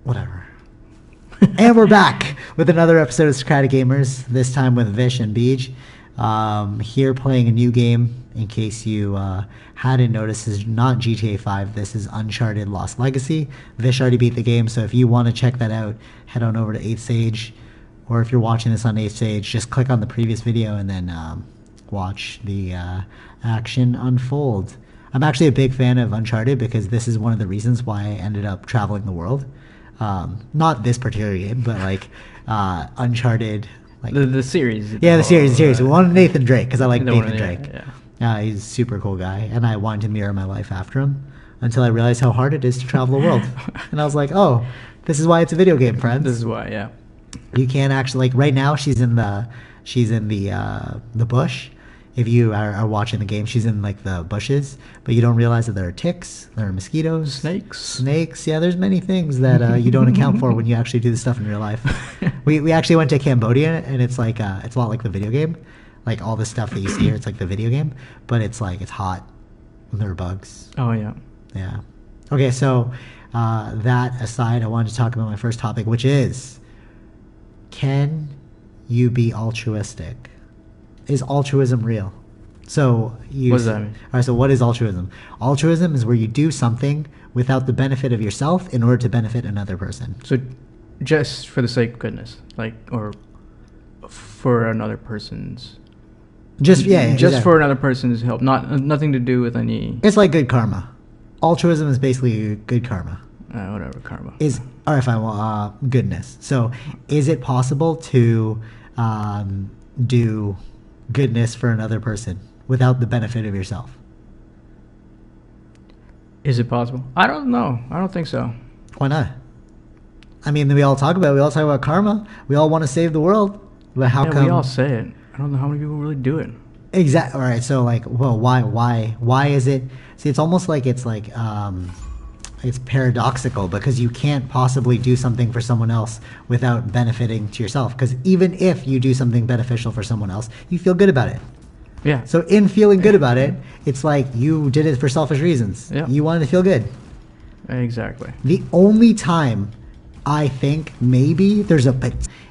Whatever. And we're back with another episode of Socratic Gamers, this time with Vish and Beej. Here playing a new game, in case you hadn't noticed, is not GTA 5. This is Uncharted Lost Legacy. Vish already beat the game, so if you want to check that out, head on over to 8th Stage. Or if you're watching this on 8th Stage, just click on the previous video and then watch the action unfold. I'm actually a big fan of Uncharted because this is one of the reasons why I ended up traveling the world. Not this particular game, but like Uncharted, like the series. Yeah, the series. We wanted Nathan Drake because I like Nathan Drake. Yeah. He's a super cool guy, and I wanted to mirror my life after him until I realized how hard it is to travel the world. And I was like, oh, this is why it's a video game, friends. This is why, yeah. You can't actually, like, right now she's in the bush. If you are watching the game, she's in like the bushes, but you don't realize that there are ticks, there are mosquitoes, snakes. Yeah, there's many things that you don't account for when you actually do this stuff in real life. We actually went to Cambodia, and it's like it's a lot like the video game. Like all the stuff that you see here, it's like the video game, but it's like it's hot. And there are bugs. Oh yeah. Yeah. Okay, so that aside, I wanted to talk about my first topic, which is, can you be altruistic? Is altruism real? So what does that mean? All right, so what is altruism? Altruism is where you do something without the benefit of yourself in order to benefit another person. So just for the sake of goodness, like, or for another person's... Just exactly. For another person's help, nothing to do with any... It's like good karma. Altruism is basically good karma. Whatever, karma. All right, fine, well, goodness. So is it possible to do goodness for another person without the benefit of yourself? Is it possible? I don't know. I don't think so. Why not? I mean, we all talk about karma. We all want to save the world. But how come? We all say it. I don't know how many people really do it. Exactly. All right. So like, well, why is it? See, it's almost like it's paradoxical because you can't possibly do something for someone else without benefiting to yourself. Because even if you do something beneficial for someone else, you feel good about it. Yeah. So in feeling good about it, it's like you did it for selfish reasons. Yeah. You wanted to feel good. Exactly. The only time I think maybe there's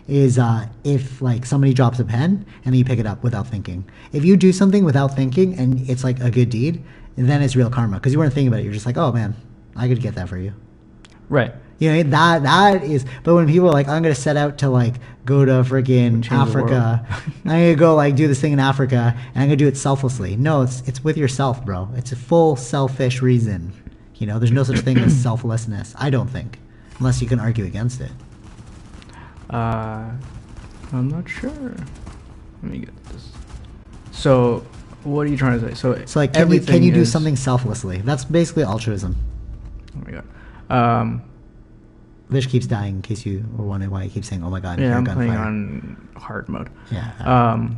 is if like somebody drops a pen and you pick it up without thinking. If you do something without thinking and it's like a good deed, then it's real karma because you weren't thinking about it. You're just like, oh man, I could get that for you. Right. You know, that is, but when people are like, I'm going to set out to like go to friggin' Africa, I'm going to go like do this thing in Africa and I'm going to do it selflessly. No, it's with yourself, bro. It's a full selfish reason. You know, there's no such thing as selflessness, I don't think, unless you can argue against it. I'm not sure. Let me get this. So, what are you trying to say? So like, can you do something selflessly? That's basically altruism. Oh my god. Vish keeps dying in case you were wondering why he keeps saying, oh my god. Yeah, I'm playing on hard mode. Yeah.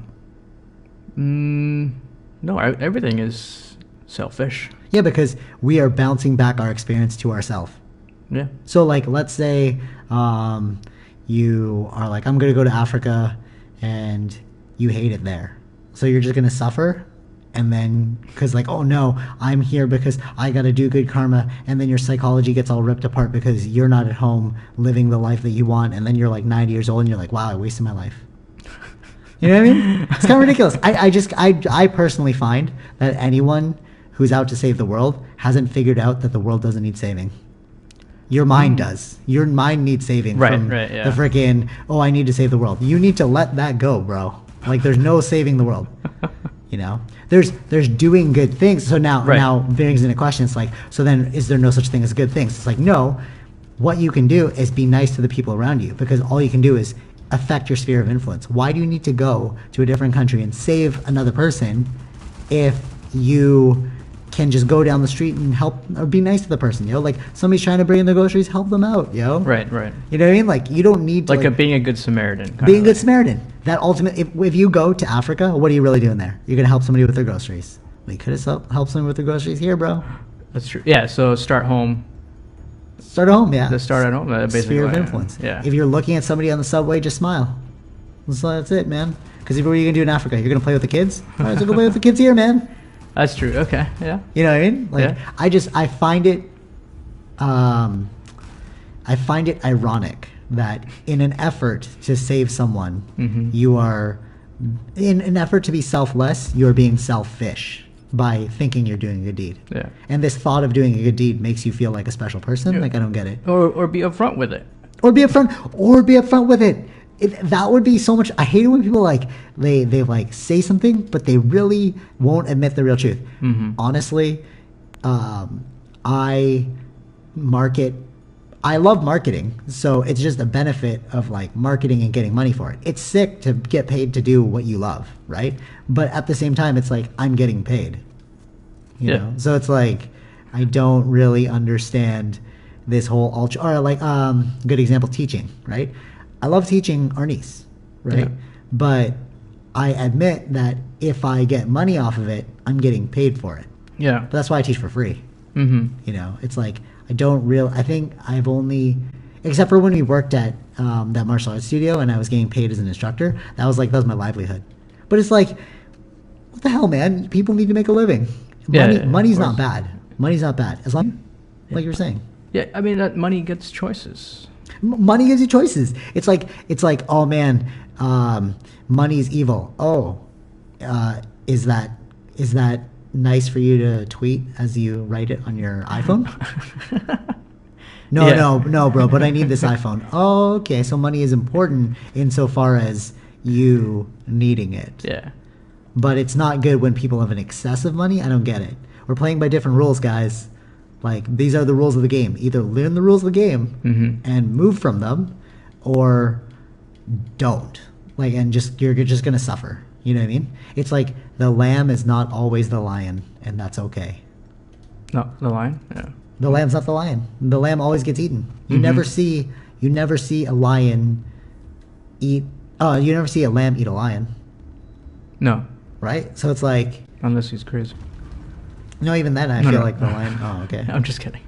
No, everything is selfish. Yeah, because we are bouncing back our experience to ourselves. Yeah. So like, let's say you are like, I'm going to go to Africa and you hate it there. So you're just going to suffer. And then, because like, oh no, I'm here because I got to do good karma. And then your psychology gets all ripped apart because you're not at home living the life that you want. And then you're like 90 years old and you're like, wow, I wasted my life. You know what I mean? It's kind of ridiculous. I personally find that anyone who's out to save the world hasn't figured out that the world doesn't need saving. Your mind does. Your mind needs saving from the freaking, oh, I need to save the world. You need to let that go, bro. Like, there's no saving the world. You know, there's doing good things. So now brings into question. It's like, so then is there no such thing as good things? It's like, no. What you can do is be nice to the people around you because all you can do is affect your sphere of influence. Why do you need to go to a different country and save another person if you can just go down the street and help or be nice to the person? You know, like somebody's trying to bring in their groceries, help them out. Yo, right. You know what I mean? Like you don't need to, like being a good Samaritan. Being a good Samaritan. That ultimate. If you go to Africa, what are you really doing there? You're gonna help somebody with their groceries. We could have helped somebody with their groceries here, bro. That's true. Yeah. So start home. Start at home. Yeah. Just start at home. Basically, sphere of influence. Yeah. If you're looking at somebody on the subway, just smile. So that's it, man. Because what are you gonna do in Africa? You're gonna play with the kids. All right, so go play with the kids here, man. That's true. Okay. Yeah. You know what I mean? Like, yeah. I find it I find it ironic that in an effort to save someone, you are, in an effort to be selfless, you're being selfish by thinking you're doing a good deed. Yeah. And this thought of doing a good deed makes you feel like a special person. Like, I don't get it. Or be upfront with it. Or be upfront with it. That would be so much. I hate it when people like they like say something, but they really won't admit the real truth. Honestly, I love marketing, so it's just a benefit of like marketing and getting money for it. It's sick to get paid to do what you love, right? But at the same time, it's like I'm getting paid. You know? So it's like I don't really understand this whole good example, teaching, right? I love teaching our niece, right? Yeah. But I admit that if I get money off of it, I'm getting paid for it. Yeah. But that's why I teach for free. You know, it's like I think I've only, except for when we worked at that martial arts studio and I was getting paid as an instructor, that was my livelihood. But it's like, what the hell, man? People need to make a living. Money's not bad. Money's not bad. As long, like you were saying. Yeah, I mean, that money gets choices. Money gives you choices. It's like, oh man, money's evil. Oh, is that nice for you to tweet as you write it on your iPhone? No, bro, but I need this iPhone. Oh, okay, so money is important insofar as you needing it. Yeah. But it's not good when people have an excess of money. I don't get it. We're playing by different rules, guys. Like, these are the rules of the game. Either learn the rules of the game and move from them, or don't. Like, and you're just gonna suffer. You know what I mean? It's like the lamb is not always the lion, and that's okay. No, the lion? Yeah. The lamb's not the lion. The lamb always gets eaten. You never see a lion eat. You never see a lamb eat a lion. No. Right? So it's like, unless he's crazy. No, even then I feel like the lion. Oh, okay. I'm just kidding.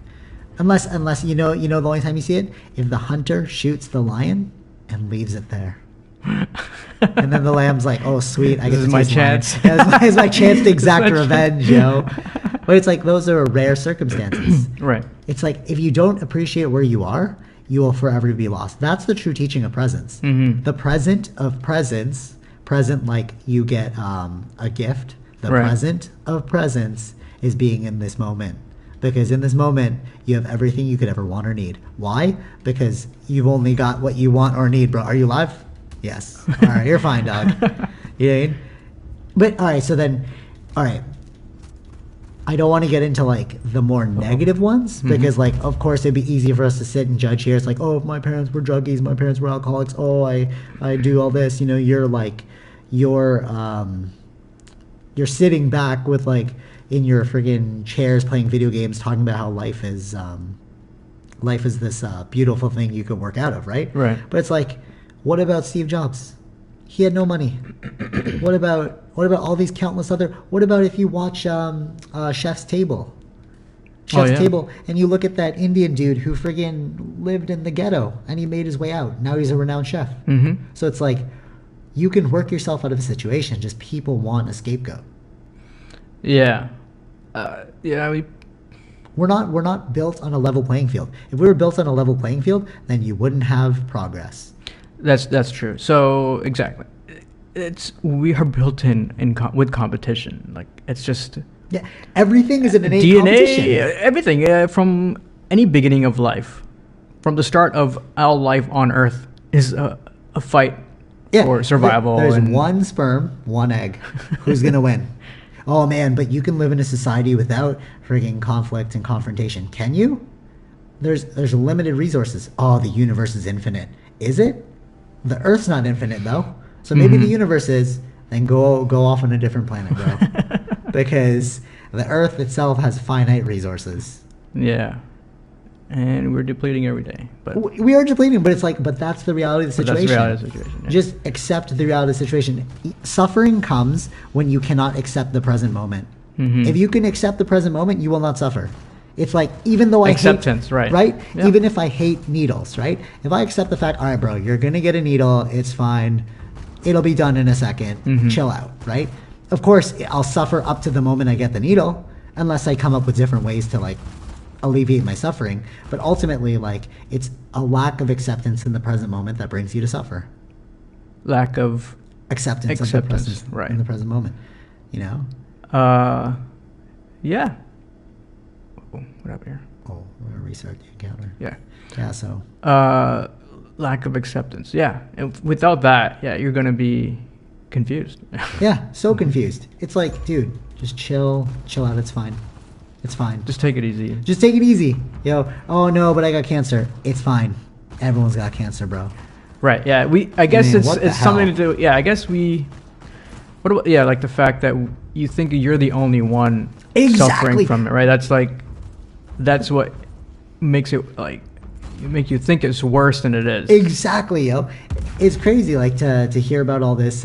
Unless you know the only time you see it, if the hunter shoots the lion and leaves it there. And then the lamb's like, oh sweet, I get to my taste chance. Lion. It's my chance to exact revenge, yo. But it's like, those are rare circumstances. Right. It's like, if you don't appreciate where you are, you will forever be lost. That's the true teaching of presence. The present of presence, present like you get a gift. The present of presence is being in this moment. Because in this moment, you have everything you could ever want or need. Why? Because you've only got what you want or need, bro. Are you live? Yes. All right, you're fine, dog. You know what I mean? But, all right. I don't want to get into, like, the more negative ones. Because, like, of course, it'd be easy for us to sit and judge here. It's like, oh, my parents were druggies. My parents were alcoholics. Oh, I do all this. You know, you're sitting back with, like, in your friggin' chairs playing video games, talking about how life is this beautiful thing you could work out of, right? Right. But it's like, what about Steve Jobs? He had no money. What about all these countless other? What about if you watch Chef's Table? Chef's Table, and you look at that Indian dude who friggin' lived in the ghetto and he made his way out. Now he's a renowned chef. So it's like, you can work yourself out of a situation. Just people want a scapegoat. Yeah. We're not built on a level playing field. If we were built on a level playing field, then you wouldn't have progress. That's true. So exactly, we are built with competition. Like, it's just everything is an innate DNA. Competition. Everything from any beginning of life, from the start of our life on Earth, is a fight for survival. There's one sperm, one egg. Who's gonna win? Oh man, but you can live in a society without frigging conflict and confrontation. Can you? There's limited resources. Oh, the universe is infinite. Is it? The Earth's not infinite though. So maybe the universe is. Then go off on a different planet, bro. Because the Earth itself has finite resources. Yeah. And we're depleting every day. But we are depleting, but it's like, but that's the reality of the situation. That's the reality of the situation. Yeah. Just accept the reality of the situation. Suffering comes when you cannot accept the present moment. If you can accept the present moment, you will not suffer. It's like, even though acceptance, right? Yeah. Even if I hate needles, right? If I accept the fact, all right, bro, you're gonna get a needle. It's fine. It'll be done in a second. Chill out, right? Of course, I'll suffer up to the moment I get the needle, unless I come up with different ways to like alleviate my suffering, but ultimately, like, it's a lack of acceptance in the present moment that brings you to suffer. Lack of acceptance of the present, right, in the present moment, you know. Yeah. Oh, what happened here? Oh, we're gonna restart the encounter. Yeah. So lack of acceptance. Yeah, and without that, yeah, you're gonna be confused. Yeah, so confused. It's like, dude, just chill out. It's fine. It's fine. Just take it easy. Just take it easy. Yo, oh no, but I got cancer. It's fine. Everyone's got cancer, bro. Right. Yeah. I guess Man, it's something to do. Yeah. I guess what about, yeah, like the fact that you think you're the only one suffering from it, right? That's what makes it like make you think it's worse than it is. Exactly, yo. It's crazy, like to hear about all of this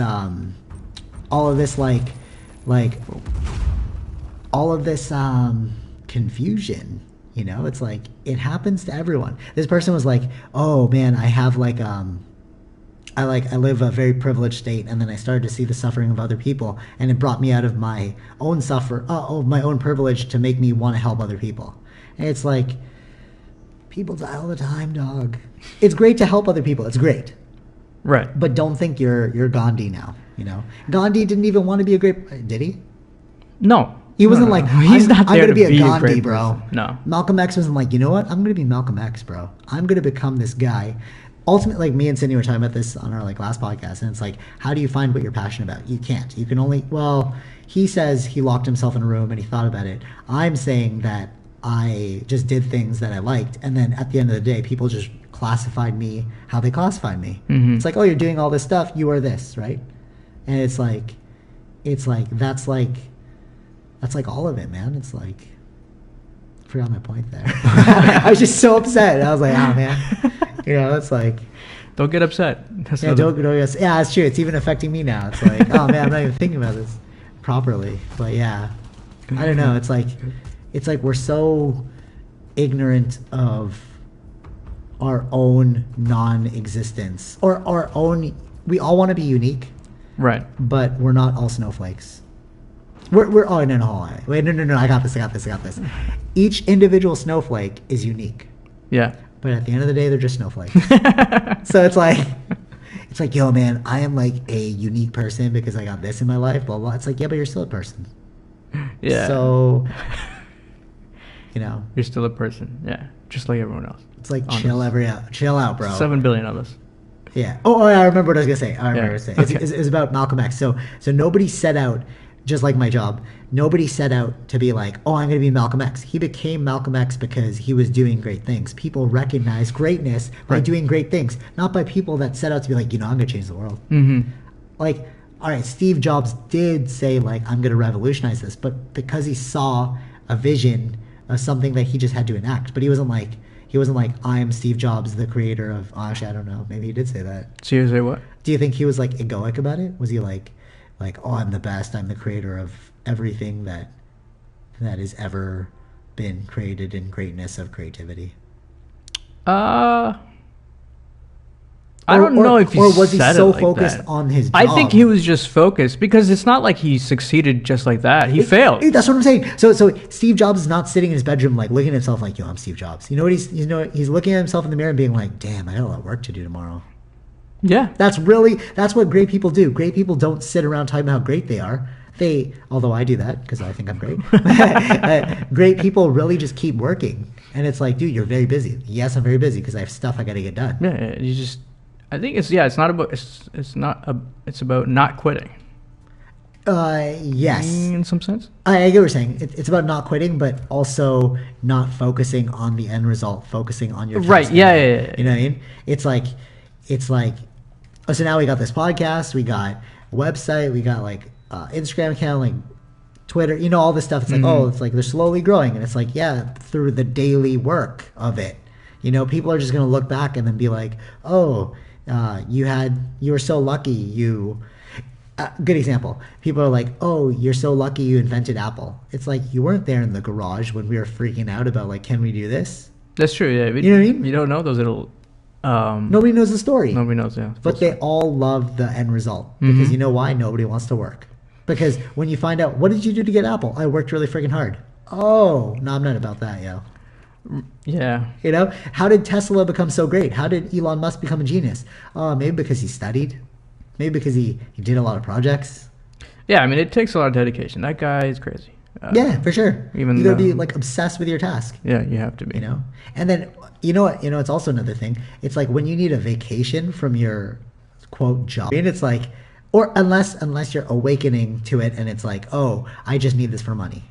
confusion. You know, it's like it happens to everyone. This person was like, "Oh man, I have I live a very privileged state, and then I started to see the suffering of other people, and it brought me out of my own my own privilege to make me want to help other people." And it's like, people die all the time, dog. It's great to help other people. It's great, right? But don't think you're Gandhi now. You know, Gandhi didn't even want to be a great. Did he? No. He wasn't like, he's not there I'm going to be a Gandhi, great bro. Person. No. Malcolm X wasn't like, you know what? I'm going to be Malcolm X, bro. I'm going to become this guy. Ultimately, like me and Cindy were talking about this on our like last podcast, and it's like, how do you find what you're passionate about? You can't. You can only, well, he says he locked himself in a room and he thought about it. I'm saying that I just did things that I liked, and then at the end of the day, people just classified me how they classified me. Mm-hmm. It's like, oh, you're doing all this stuff, you are this, right? And it's like that's like all of it, man. It's like, I forgot my point there. I was just so upset. I was like, oh man, you know, it's like, don't get upset. Don't get. Yeah, it's true. It's even affecting me now. It's like, oh man, I'm not even thinking about this properly. But yeah, I don't know. It's like we're so ignorant of our own non-existence or our own. We all want to be unique, right? But we're not all snowflakes. We're oh no, wait, no, I got this. Each individual snowflake is unique. Yeah. But at the end of the day, they're just snowflakes. So it's like, yo, man, I am like a unique person because I got this in my life, blah, blah. It's like, yeah, but you're still a person. Yeah. So, you know. You're still a person. Yeah. Just like everyone else. It's like, chill out, bro. 7 billion of us. Yeah. Oh, I remember what I was going to say. Okay. It's about Malcolm X. So nobody set out, just like my job, nobody set out to be like, oh, I'm going to be Malcolm X. He became Malcolm X because he was doing great things. People recognize greatness by doing great things, not by people that set out to be like, you know, I'm going to change the world. Mm-hmm. Like, all right, Steve Jobs did say, like, I'm going to revolutionize this, but because he saw a vision of something that he just had to enact. But he wasn't like, I am Steve Jobs, the creator of, actually, I don't know. Maybe he did say that. Seriously, what? Do you think he was, like, egoic about it? Was he like, oh, I'm the best, I'm the creator of everything that has ever been created in greatness of creativity? I don't know if he or was he said so it like focused that. on his job? I think he was just focused because it's not like he succeeded just like that. He failed. That's what I'm saying. So Steve Jobs is not sitting in his bedroom like looking at himself like, yo, I'm Steve Jobs. You know what he's looking at himself in the mirror and being like, damn, I got a lot of work to do tomorrow. Yeah. That's what great people do. Great people don't sit around talking about how great they are. Although I do that because I think I'm great. Great people really just keep working. And it's like, dude, you're very busy. Yes, I'm very busy because I have stuff I got to get done. Yeah, I think it's about not quitting. Yes. In some sense. I get what you're saying. It's about not quitting, but also not focusing on the end result, focusing on your right. Yeah. You know what I mean? It's like, oh, so now we got this podcast, we got a website, we got like Instagram account, like Twitter, you know, all this stuff. It's like, oh, it's like they're slowly growing. And it's like, yeah, through the daily work of it. You know, people are just going to look back and then be like, oh, you were so lucky good example. People are like, oh, you're so lucky you invented Apple. It's like, you weren't there in the garage when we were freaking out about like, can we do this? That's true, yeah. You know what I mean? You don't know those little... nobody knows the story. Nobody knows, yeah. But they all love the end result. Because you know why? Nobody wants to work. Because when you find out, what did you do to get Apple? I worked really freaking hard. Oh, no, I'm not about that, yo. Yeah. You know, how did Tesla become so great? How did Elon Musk become a genius? Maybe because he studied. Maybe because he did a lot of projects. Yeah, I mean, it takes a lot of dedication. That guy is crazy. Yeah, for sure. Even you gotta be like obsessed with your task. Yeah, you have to be. You know, and then you know what? It's also another thing. It's like when you need a vacation from your quote job. And it's like, or unless you're awakening to it, and it's like, oh, I just need this for money.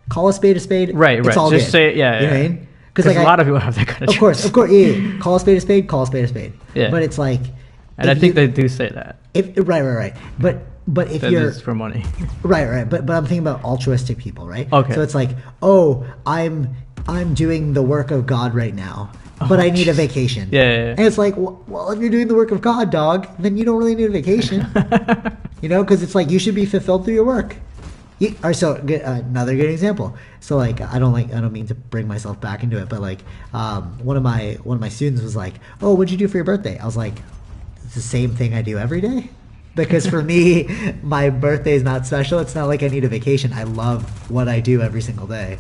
Call a spade a spade. Right. It's all just good. say it. Yeah. You know what I mean? Because like a lot of people have that kind of. Of course. Yeah. Call a spade a spade. Call a spade a spade. Yeah. But it's like, and I think they do say that. Right. But if that you're is for money. Right. But I'm thinking about altruistic people, right? Okay. So it's like, oh, I'm doing the work of God right now, but I need a vacation. Yeah. And it's like, well, if you're doing the work of God, dog, then you don't really need a vacation. Because it's like you should be fulfilled through your work. Another good example. So like I don't mean to bring myself back into it, but like one of my students was like, oh, what'd you do for your birthday? I was like, it's the same thing I do every day. Because for me, my birthday is not special. It's not like I need a vacation. I love what I do every single day.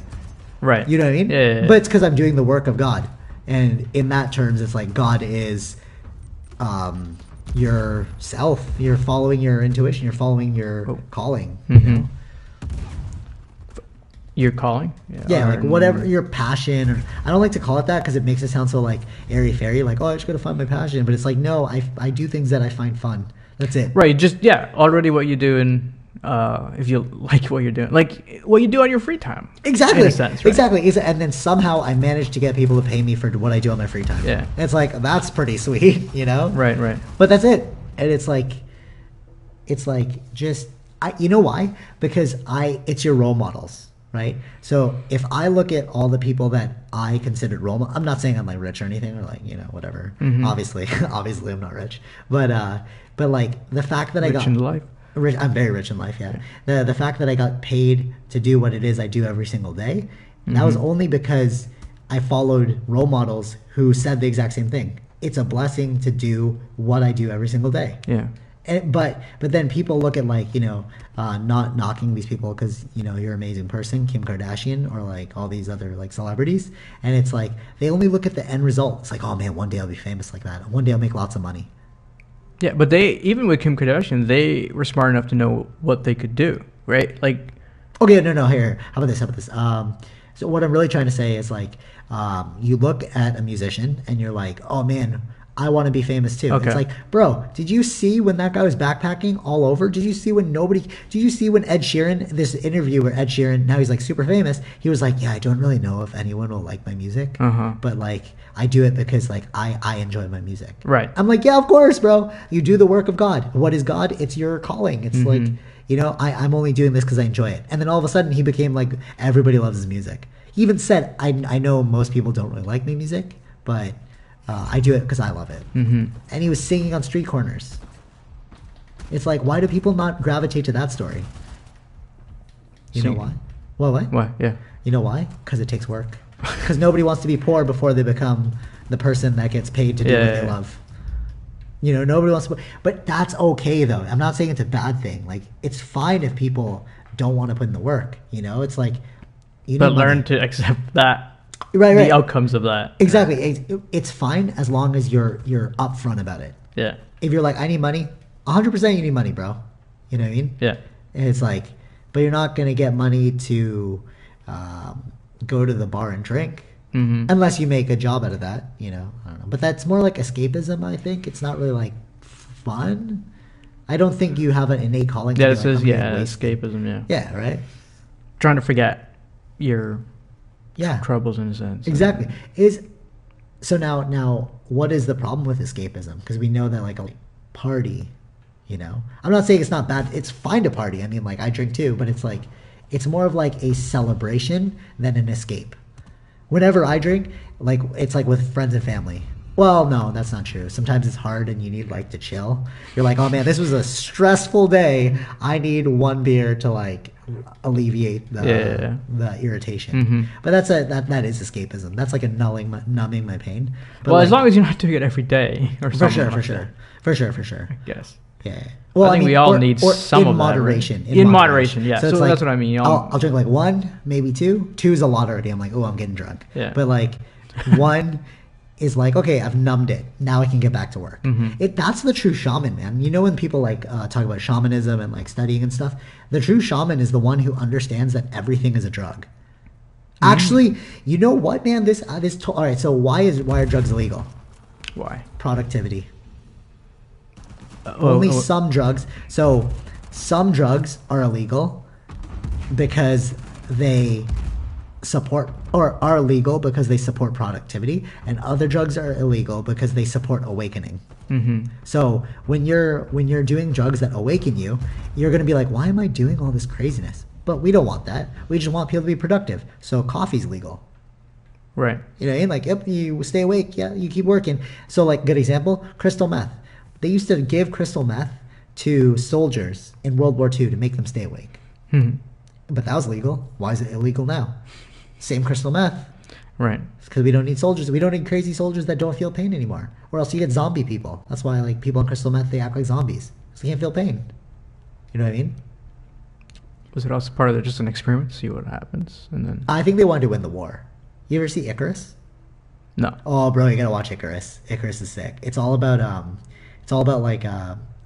Right. You know what I mean? Yeah. But it's because I'm doing the work of God. And in that terms, it's like God is yourself. You're following your intuition. You're following your calling. Mm-hmm. You know? Your calling? Yeah, like whatever your passion. Or, I don't like to call it that because it makes it sound so like airy-fairy. Like, oh, I just got to find my passion. But it's like, no, I do things that I find fun. That's it. Right. Just, already what you do and if you like what you're doing. Like what you do on your free time. Exactly. In a sense, right? Exactly. And then somehow I managed to get people to pay me for what I do on my free time. Yeah. And it's like, that's pretty sweet, you know? Right. But that's it. And it's like just, you know why? Because it's your role models. Right. So if I look at all the people that I considered role models, I'm not saying I'm like rich or anything or like, whatever. Mm-hmm. Obviously I'm not rich, but like the fact that rich I got in life. Rich, I'm very rich in life. Yeah. The fact that I got paid to do what it is I do every single day, that was only because I followed role models who said the exact same thing. It's a blessing to do what I do every single day. Yeah. But then people look at like, not knocking these people because, you're an amazing person, Kim Kardashian or like all these other like celebrities. And it's like, they only look at the end result. It's like, oh man, one day I'll be famous like that. One day I'll make lots of money. Yeah. But even with Kim Kardashian, they were smart enough to know what they could do. Right. Like. Okay. No. Here. How about this? So what I'm really trying to say is like, you look at a musician and you're like, oh man, I want to be famous too. Okay. It's like, bro, did you see when that guy was backpacking all over? Did you see when Ed Sheeran, this interview where Ed Sheeran, now he's like super famous, he was like, yeah, I don't really know if anyone will like my music, but like I do it because like I enjoy my music. Right. I'm like, yeah, of course, bro. You do the work of God. What is God? It's your calling. It's like, I'm only doing this because I enjoy it. And then all of a sudden he became like, everybody loves his music. He even said, I know most people don't really like my music, but I do it because I love it. Mm-hmm. And he was singing on street corners. It's like, why do people not gravitate to that story? You know why? What? Why? Yeah. You know why? Because it takes work. Because nobody wants to be poor before they become the person that gets paid to do what they love. Nobody wants to. But that's okay, though. I'm not saying it's a bad thing. Like, it's fine if people don't want to put in the work. It's like, but learn to accept that. Right. The outcomes of that. Exactly. It's fine as long as you're upfront about it. Yeah. If you're like, I need money, 100% you need money, bro. You know what I mean? Yeah. And it's like, but you're not going to get money to go to the bar and drink unless you make a job out of that, I don't know. But that's more like escapism, I think. It's not really like fun. I don't think you have an innate calling. Yeah, it says, escapism, yeah. Yeah, right? Trying to forget your troubles in a sense. Exactly. So now what is the problem with escapism? Because we know that like a party, I'm not saying it's not bad. It's fine to party. I mean, like I drink too, but it's like, it's more of like a celebration than an escape. Whenever I drink, like it's like with friends and family. Well, no, that's not true. Sometimes it's hard and you need like to chill. You're like, oh man, this was a stressful day. I need one beer to like alleviate the irritation. But that is escapism. That's like a numbing my pain. But as long as you're not doing it every day or something. For sure. I guess. Yeah. Well, I think we all need some of moderation. That, right? In moderation, yeah. So it's like, that's what I mean. I'll drink like 1, maybe 2. 2 is a lot already. I'm like, oh, I'm getting drunk. Yeah. But like 1 is like, okay, I've numbed it. Now I can get back to work. That's the true shaman, man. You know, when people like talk about shamanism and like studying and stuff, the true shaman is the one who understands that everything is a drug. Actually, you know what, man? All right. So why are drugs illegal? Why? Productivity. Only some drugs. So some drugs are illegal because they support, or are legal because they support productivity, and other drugs are illegal because they support awakening. So when you're doing drugs that awaken you, you're going to be like, why am I doing all this craziness? But we don't want that. We just want people to be productive. So coffee's legal. Right. You know, like, yep, you stay awake. Yeah, you keep working. So like, good example, crystal meth. They used to give crystal meth to soldiers in World War II to make them stay awake. But that was legal. Why is it illegal now? Same crystal meth. Right. It's because we don't need soldiers. We don't need crazy soldiers that don't feel pain anymore. Or else you get zombie people. That's why like people on crystal meth, they act like zombies. Because they can't feel pain. You know what I mean? Was it also part of just an experiment to see what happens? And then I think they wanted to win the war. You ever see Icarus? No. Oh, bro, you gotta watch Icarus. Icarus is sick. It's all about like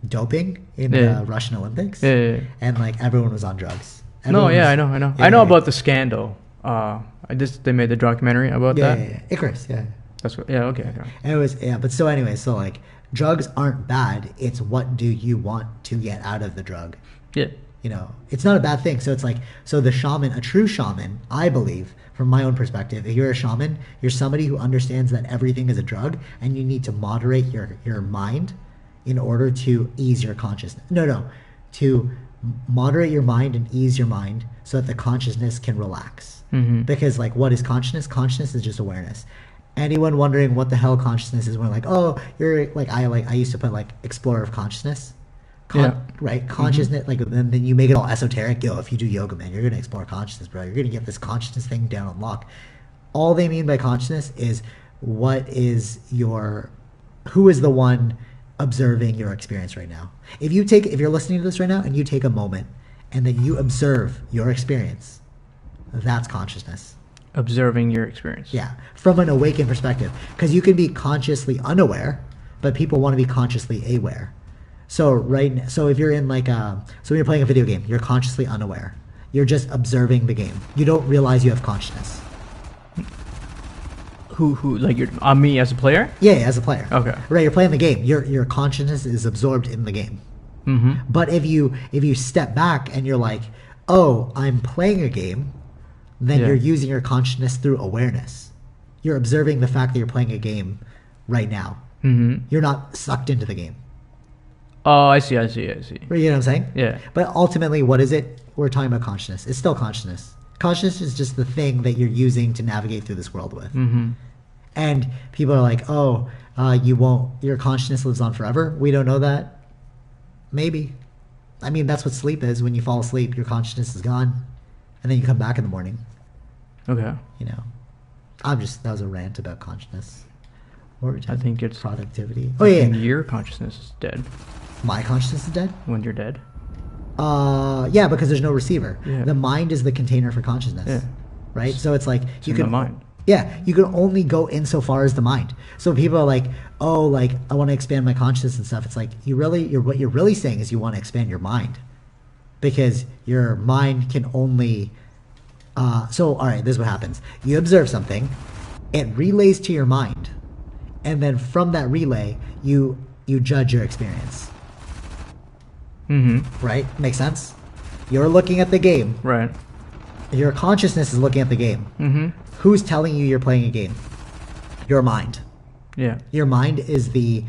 doping in the Russian Olympics. Yeah. And like everyone was on drugs. I know. Yeah, I know about the scandal. They made the documentary about that. Yeah. Icarus, yeah. That's what. Yeah. Okay. And it was, but so anyway, so like drugs aren't bad. It's what do you want to get out of the drug? Yeah. You know, it's not a bad thing. So it's like, so the shaman, a true shaman, I believe, from my own perspective, if you're a shaman, you're somebody who understands that everything is a drug and you need to moderate your mind in order to ease your consciousness. To moderate your mind and ease your mind so that the consciousness can relax. Because like, what is consciousness? Consciousness is just awareness. Anyone wondering what the hell consciousness is, we're like, oh, you're like, I used to put like explorer of consciousness. Right, consciousness, like then you make it all esoteric. Yo, if you do yoga, man, you're gonna explore consciousness, bro. You're gonna get this consciousness thing down on lock. All they mean by consciousness is who is the one observing your experience right now. If you're listening to this right now and you take a moment and then you observe your experience, that's consciousness. Observing your experience. Yeah, from an awakened perspective, because you can be consciously unaware, but people want to be consciously aware. So if you're in like so when you're playing a video game, you're consciously unaware. You're just observing the game. You don't realize you have consciousness. Who like you're on me as a player? Yeah, as a player. Okay. Right, you're playing the game. Your consciousness is absorbed in the game. But if you step back and you're like, oh, I'm playing a game, then you're using your consciousness through awareness. You're observing the fact that you're playing a game right now. You're not sucked into the game. Oh, I see. You know what I'm saying? Yeah. But ultimately, what is it? We're talking about consciousness. It's still consciousness. Consciousness is just the thing that you're using to navigate through this world with. And people are like, oh, your consciousness lives on forever. We don't know that. Maybe. I mean, that's what sleep is. When you fall asleep, your consciousness is gone. And then you come back in the morning. Okay. You know, that was a rant about consciousness. I think it's productivity. Your consciousness is dead. My consciousness is dead? When you're dead? Yeah, because there's no receiver. Yeah. The mind is the container for consciousness. Yeah. Right? So it's like you can the mind. Yeah, you can only go insofar as the mind. So people are like, oh, like I want to expand my consciousness and stuff. It's like what you're really saying is you want to expand your mind. Because your mind can only so all right, this is what happens. You observe something, it relays to your mind. And then from that relay, you judge your experience. Right? Makes sense? You're looking at the game. Right. Your consciousness is looking at the game. Who's telling you you're playing a game? Your mind. Yeah. Your mind is the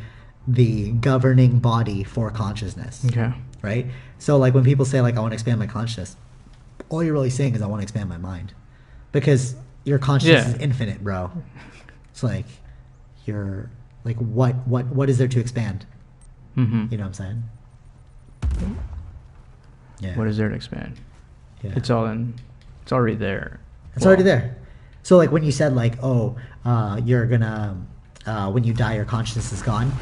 governing body for consciousness. Okay. Right? So like when people say like I want to expand my consciousness, all you're really saying is I want to expand my mind. Because your consciousness is infinite, bro. It's like you're like what is there to expand? You know what I'm saying? Yeah. What is there to expand? Yeah. It's already there. It's already there. So like when you said like, oh, you're gonna when you die your consciousness is gone.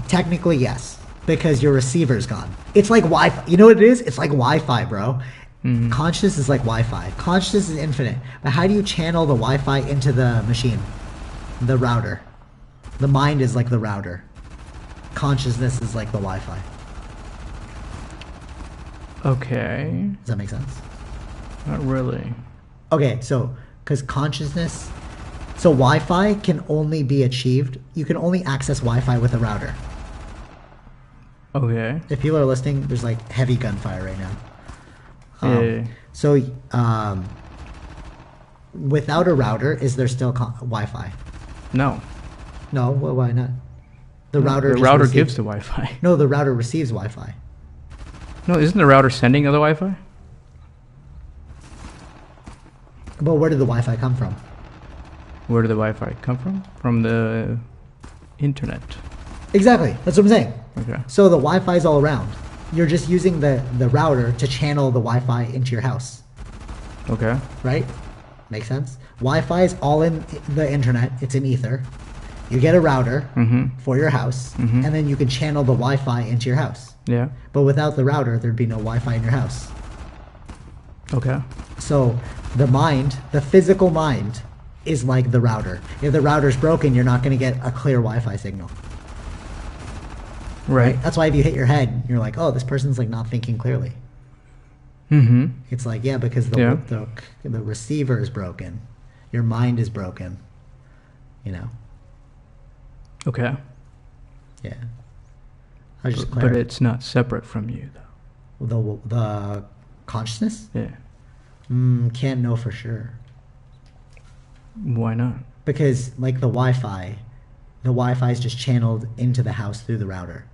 Technically yes. because your receiver's gone. It's like Wi-Fi. You know what it is? It's like Wi-Fi, bro. Consciousness is like Wi-Fi. Consciousness is infinite. But how do you channel the Wi-Fi into the machine? The router. The mind is like the router. Consciousness is like the Wi-Fi. Okay. Does that make sense? Not really. Okay, so because consciousness, so Wi-Fi can only be achieved. You can only access Wi-Fi with a router. Okay. If people are listening, there's like heavy gunfire right now. Yeah. So without a router, is there still Wi-Fi? No. No, well, why not? The router. The just router receives- gives the Wi-Fi. No, the router receives Wi-Fi. No, isn't the router sending the Wi-Fi? But where did the Wi-Fi come from? Where did the Wi-Fi come from? From the internet. Exactly. That's what I'm saying. Okay. So the Wi-Fi is all around. You're just using the router to channel the Wi-Fi into your house. Okay. Right? Makes sense? Wi-Fi is all in the internet. It's in ether. You get a router for your house, and then you can channel the Wi-Fi into your house. Yeah. But without the router, there'd be no Wi-Fi in your house. Okay. So the mind, the physical mind, is like the router. If the router's broken, you're not going to get a clear Wi-Fi signal. Right. That's why if you hit your head, you're like, oh, this person's like not thinking clearly. Mm-hmm. It's like, yeah, because the receiver is broken. Your mind is broken. You know? Okay. Yeah. I was just But it's not separate from you, though. the consciousness? Yeah. Can't know for sure. Why not? Because like the Wi-Fi is just channeled into the house through the router.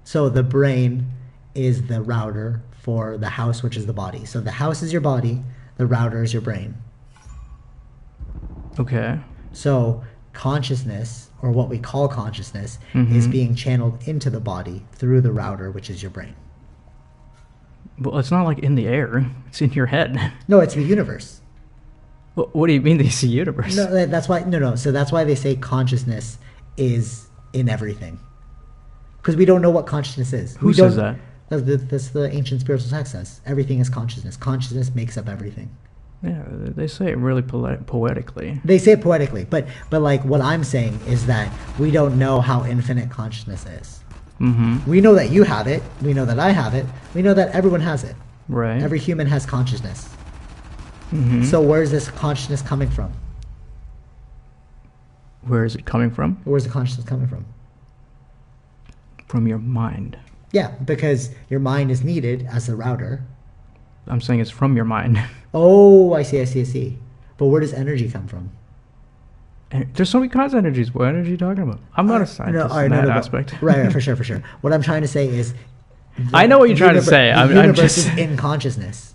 So the brain is the router for the house, which is the body. So the house is your body, the router is your brain. Okay. So consciousness, or what we call consciousness, is being channeled into the body through the router, which is your brain. Well, it's not like in the air. It's in your head. No, it's the universe. What do you mean it's the universe? No, that's why. No. So that's why they say consciousness is in everything. Because we don't know what consciousness is. Who says that? That's the ancient spiritual text says. Everything is consciousness. Consciousness makes up everything. Yeah, they say it really poetically. They say it poetically, but like what I'm saying is that we don't know how infinite consciousness is. Mm-hmm. We know that you have it. We know that I have it. We know that everyone has it. Right. Every human has consciousness. Mm-hmm. So where is this consciousness coming from? Where is it coming from? Where's the consciousness coming from? From your mind. Yeah, because your mind is needed as a router. I'm saying it's from your mind. Oh, I see. But where does energy come from? And there's so many kinds of energies. What energy are you talking about? I'm not a scientist in that aspect. Right, for sure. What I'm trying to say is... I know what you're trying to say. The universe is in consciousness.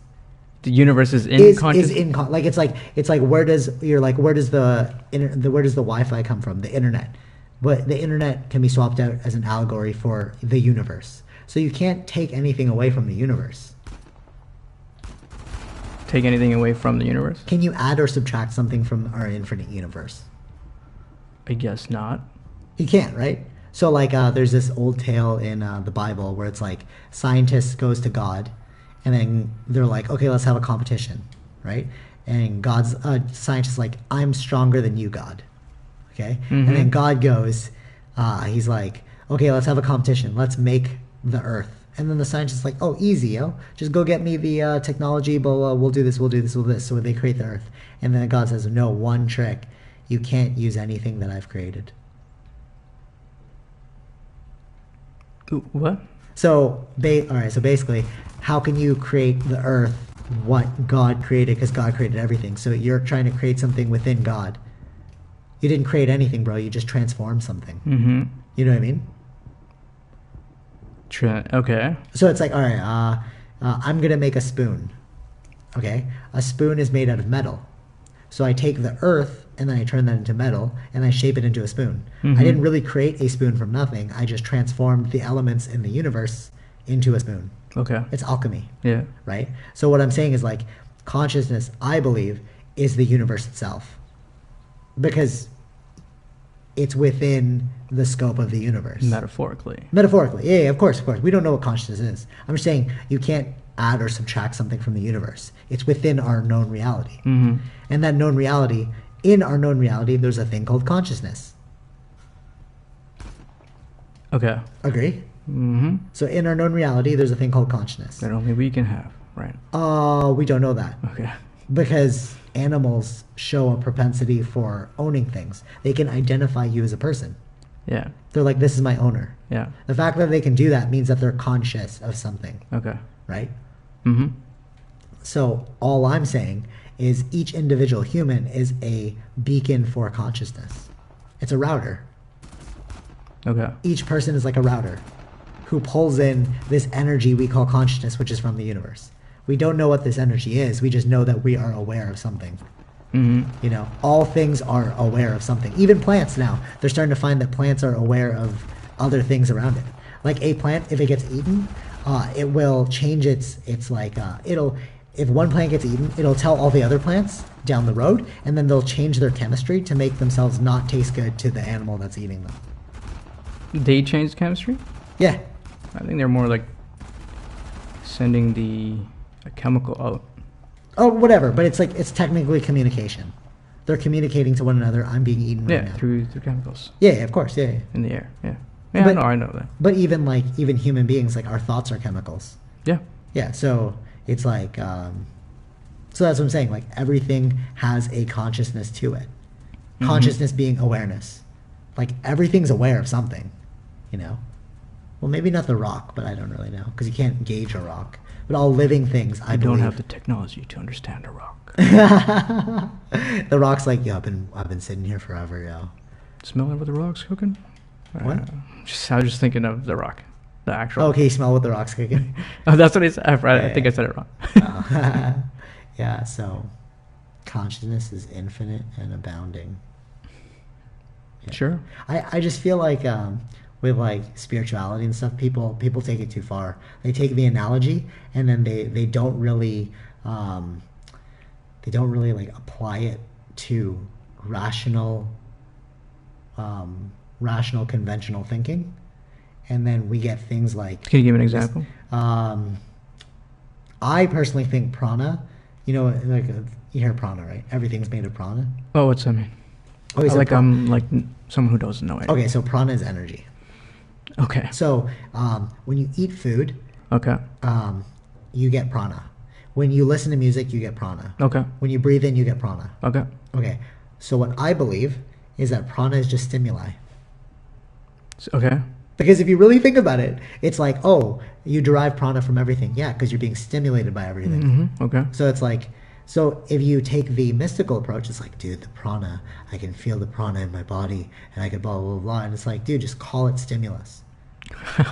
The universe is in consciousness? It's like where does the Wi-Fi come from? The internet. But the internet can be swapped out as an allegory for the universe. So you can't take anything away from the universe. Take anything away from the universe? Can you add or subtract something from our infinite universe? I guess not. You can't, right? So like there's this old tale in the Bible where it's like scientists goes to God and then they're like, okay, let's have a competition, right? And God's scientist like, I'm stronger than you, God. Okay? And then God goes, he's like, okay, let's have a competition. Let's make the earth. And then the scientist is like, oh, easy, yo. Just go get me the technology, but we'll do this. So they create the earth. And then God says, no, one trick. You can't use anything that I've created. What? So basically, how can you create the earth what God created? Because God created everything. So you're trying to create something within God. You didn't create anything, bro. You just transformed something. Mm-hmm. You know what I mean? Okay. So it's like, all right, I'm going to make a spoon. Okay? A spoon is made out of metal. So I take the earth and then I turn that into metal and I shape it into a spoon. Mm-hmm. I didn't really create a spoon from nothing. I just transformed the elements in the universe into a spoon. Okay. It's alchemy. Yeah. Right? So what I'm saying is like consciousness, I believe, is the universe itself. Because it's within the scope of the universe. Metaphorically. Metaphorically, yeah, of course. We don't know what consciousness is. I'm just saying you can't add or subtract something from the universe. It's within our known reality. Mm-hmm. And that known reality, in our known reality, there's a thing called consciousness. Okay. Agree? Mm-hmm. So in our known reality, there's a thing called consciousness. That only we can have, right? We don't know that. Okay. Because animals show a propensity for owning things. They can identify you as a person. Yeah. They're like, this is my owner. Yeah. The fact that they can do that means that they're conscious of something. Okay. Right? Mm-hmm. So all I'm saying is each individual human is a beacon for consciousness. It's a router. Okay. Each person is like a router who pulls in this energy we call consciousness, which is from the universe. We don't know what this energy is. We just know that we are aware of something. Mm-hmm. You know, all things are aware of something. Even plants now, they're starting to find that plants are aware of other things around it. Like a plant, if it gets eaten, it will change if one plant gets eaten, it'll tell all the other plants down the road, and then they'll change their chemistry to make themselves not taste good to the animal that's eating them. They change chemistry? Yeah. I think they're more like sending a chemical out. Oh, whatever, but it's technically communication. They're communicating to one another. I'm being eaten right now. through chemicals. Yeah, of course, yeah. In the air, yeah. Yeah, But- I know that. But even human beings, like our thoughts are chemicals. Yeah. Yeah, so it's like, so that's what I'm saying. Like everything has a consciousness to it. Mm-hmm. Consciousness being awareness. Like everything's aware of something, you know? Well, maybe not the rock, but I don't really know because you can't gauge a rock. But all living things, I don't believe. have the technology to understand a rock. The rock's like, yo, I've been sitting here forever, yo. Smelling what the rock's cooking? What? I was just thinking of the rock. The actual. Oh, okay, you smell what the rock's cooking? Oh, that's what he said. I think I said it wrong. Yeah, so consciousness is infinite and abounding. Yeah. Sure. I just feel like with like spirituality and stuff, people take it too far. They take the analogy and then they don't really like apply it to rational conventional thinking, and then we get things like. Can you give me an example? I personally think prana. You know, like you hear prana, right? Everything's made of prana. Oh, what's that mean? Oh, is it like I'm like someone who doesn't know it. Okay, so prana is energy. Okay. So when you eat food, Okay. You get prana. When you listen to music, you get prana. Okay. When you breathe in, you get prana. Okay. Okay. So what I believe is that prana is just stimuli. Okay. Because if you really think about it, it's like, oh, you derive prana from everything. Yeah, because you're being stimulated by everything. Mm-hmm. Okay. So it's like, so if you take the mystical approach, it's like, dude, the prana, I can feel the prana in my body and I can blah, blah, blah. And it's like, dude, just call it stimulus.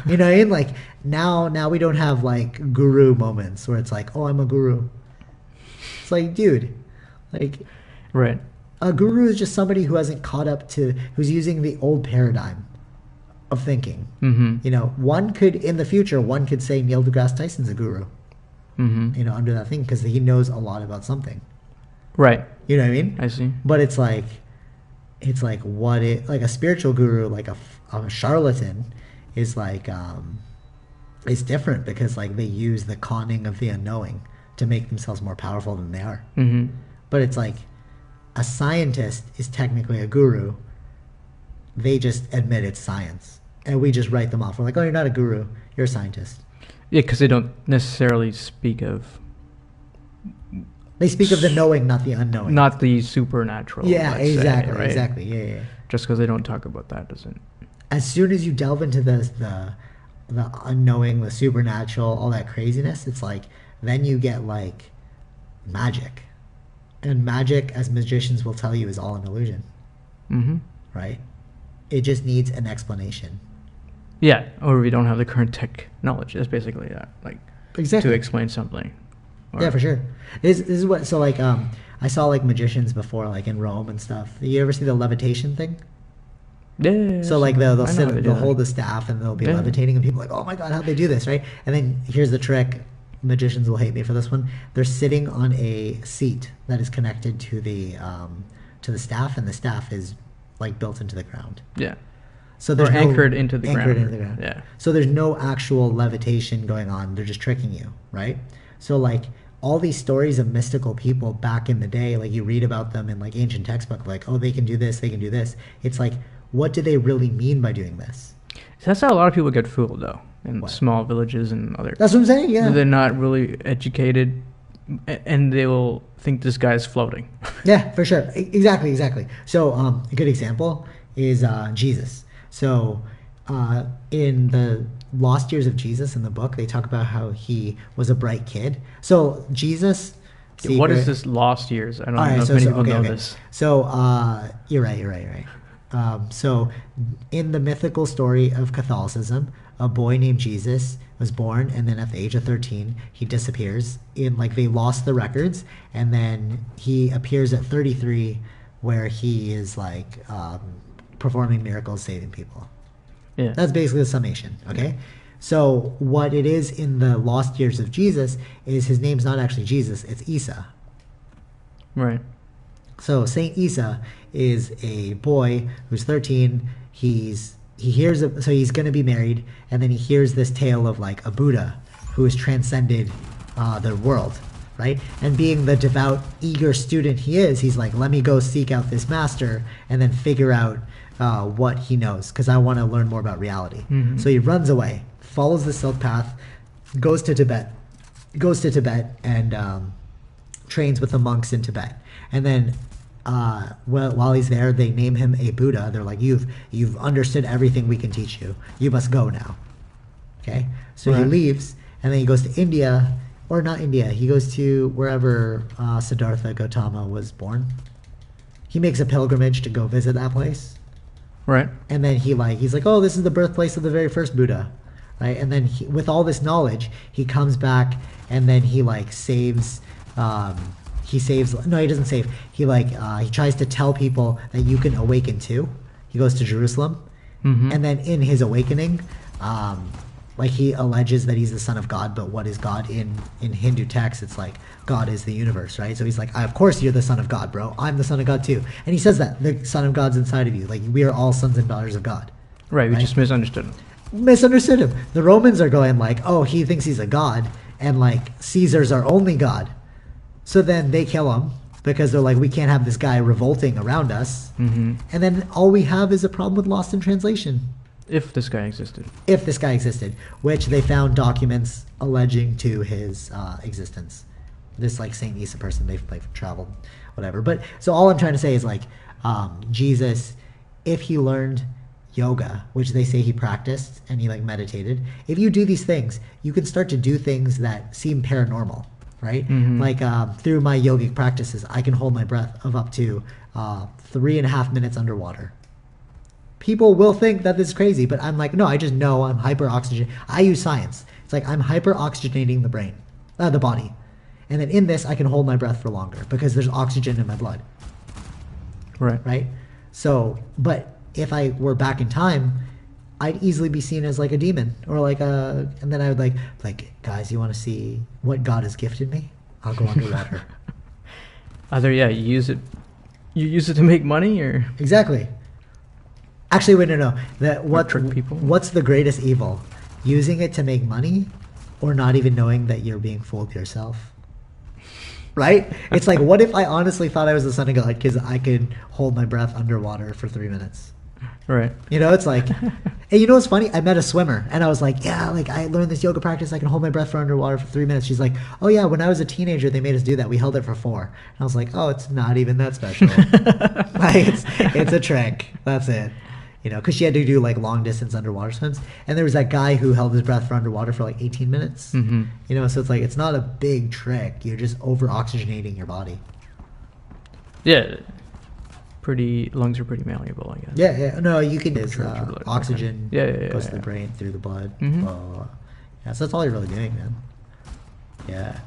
You know what I mean? Like now we don't have like guru moments where it's like, oh, I'm a guru. It's like, dude, like Right. a guru is just somebody who hasn't caught up to, who's using the old paradigm of thinking. Mm-hmm. You know, in the future, one could say Neil deGrasse Tyson's a guru, Mm-hmm. you know, under that thing, because he knows a lot about something. Right. You know what I mean? I see. But it's like like a spiritual guru, like a charlatan is like, it's different because like they use the conning of the unknowing to make themselves more powerful than they are. Mm-hmm. But it's like a scientist is technically a guru. They just admit it's science. And we just write them off. We're like, oh, you're not a guru. You're a scientist. Yeah, because they don't necessarily speak of. They speak of the knowing, not the unknowing. Not the supernatural. Yeah, let's exactly. say, right? Exactly. Yeah. Just because they don't talk about that doesn't. As soon as you delve into the unknowing, the supernatural, all that craziness, it's like, then you get like magic. And magic, as magicians will tell you, is all an illusion. Mm-hmm. Right? It just needs an explanation. Yeah, or we don't have the current tech knowledge. That's basically that. Like, Exactly. to explain something. Or- Yeah, for sure. This is what, so like, I saw like magicians before, like in Rome and stuff. You ever see the levitation thing? Yeah. So like they'll I know sit, they do they'll that. hold the staff and they'll be Yeah. levitating, and people are like, oh my god, how'd they do this, right? And then here's the trick. Magicians will hate me for this one. They're sitting on a seat that is connected to the staff, and the staff is like built into the ground. Yeah. So Or there's anchored into the anchored ground. into the ground. Yeah. So there's no actual levitation going on. They're just tricking you, right? So like all these stories of mystical people back in the day, like you read about them in like ancient textbook, like, oh, they can do this, they can do this. It's like, what do they really mean by doing this? So that's how a lot of people get fooled, though, in What? small villages and other. That's what I'm saying. Yeah. They're not really educated, and they will think this guy's floating. Yeah, for sure. Exactly. So a good example is Jesus. So in the lost years of Jesus in the book, they talk about how he was a bright kid. So Jesus. What is this lost years? I don't know if many people know this. So you're right. So in the mythical story of Catholicism, a boy named Jesus was born, and then at the age of 13 he disappears. In like they lost the records, and then he appears at 33 where he is like performing miracles, saving people. Yeah. That's basically the summation. Okay. So what it is in the lost years of Jesus is his name's not actually Jesus, it's Issa. Right. So Saint Issa is a boy who's 13. He's going to be married, and then he hears this tale of like a Buddha who has transcended the world, right? And being the devout, eager student he is, he's like, let me go seek out this master and then figure out what he knows, because I want to learn more about reality. Mm-hmm. So he runs away, follows the Silk Path, goes to Tibet, and trains with the monks in Tibet. And then while he's there, they name him a Buddha. They're like, you've understood everything we can teach you. You must go now. Okay? So he leaves, and then he goes to India, or not India. He goes to wherever Siddhartha Gautama was born. He makes a pilgrimage to go visit that place. Right. And then he's like, oh, this is the birthplace of the very first Buddha. Right? And then with all this knowledge, he comes back, and then he saves... he doesn't save. He tries to tell people that you can awaken too. He goes to Jerusalem, and then in his awakening, he alleges that he's the son of God. But what is God in Hindu texts? It's like God is the universe, right? So he's like, of course you're the son of God, bro. I'm the son of God too. And he says that the son of God's inside of you. Like we are all sons and daughters of God. Right. We just misunderstood him. Misunderstood him. The Romans are going like, oh, he thinks he's a god, and like Caesar's our only god. So then they kill him because they're like, we can't have this guy revolting around us. Mm-hmm. And then all we have is a problem with lost in translation. If this guy existed. Which they found documents alleging to his existence. This like Saint Issa person, they've traveled, whatever. But so all I'm trying to say is like Jesus, if he learned yoga, which they say he practiced and he meditated, if you do these things, you can start to do things that seem paranormal. Right? Mm-hmm. Through my yogic practices, I can hold my breath of up to 3.5 minutes underwater. People will think that this is crazy, but I'm like, no, I just know I'm hyper-oxygen. I use science. It's like I'm hyper-oxygenating the body. And then in this, I can hold my breath for longer because there's oxygen in my blood. Right. Right? So, but if I were back in time, I'd easily be seen as like a demon or and then I would like, guys, you want to see what God has gifted me? I'll go underwater. Either, you use it to make money or... Exactly. Actually, wait, no. Trick people? What's the greatest evil? Using it to make money or not even knowing that you're being fooled yourself? Right? It's like, what if I honestly thought I was the son of God because I could hold my breath underwater for 3 minutes? Right. It's like, and you know what's funny? I met a swimmer and I was like, yeah, I learned this yoga practice. I can hold my breath for underwater for 3 minutes. She's like, oh yeah, when I was a teenager, they made us do that. We held it for 4. And I was like, oh, it's not even that special. It's a trick. That's it. Because she had to do long distance underwater swims. And there was that guy who held his breath for underwater for 18 minutes. Mm-hmm. So it's it's not a big trick. You're just over oxygenating your body. Yeah. Lungs are pretty malleable, I guess. Yeah. No, you can oxygen goes to the brain through the blood. Mm-hmm. So that's all you're really doing, man. Yeah.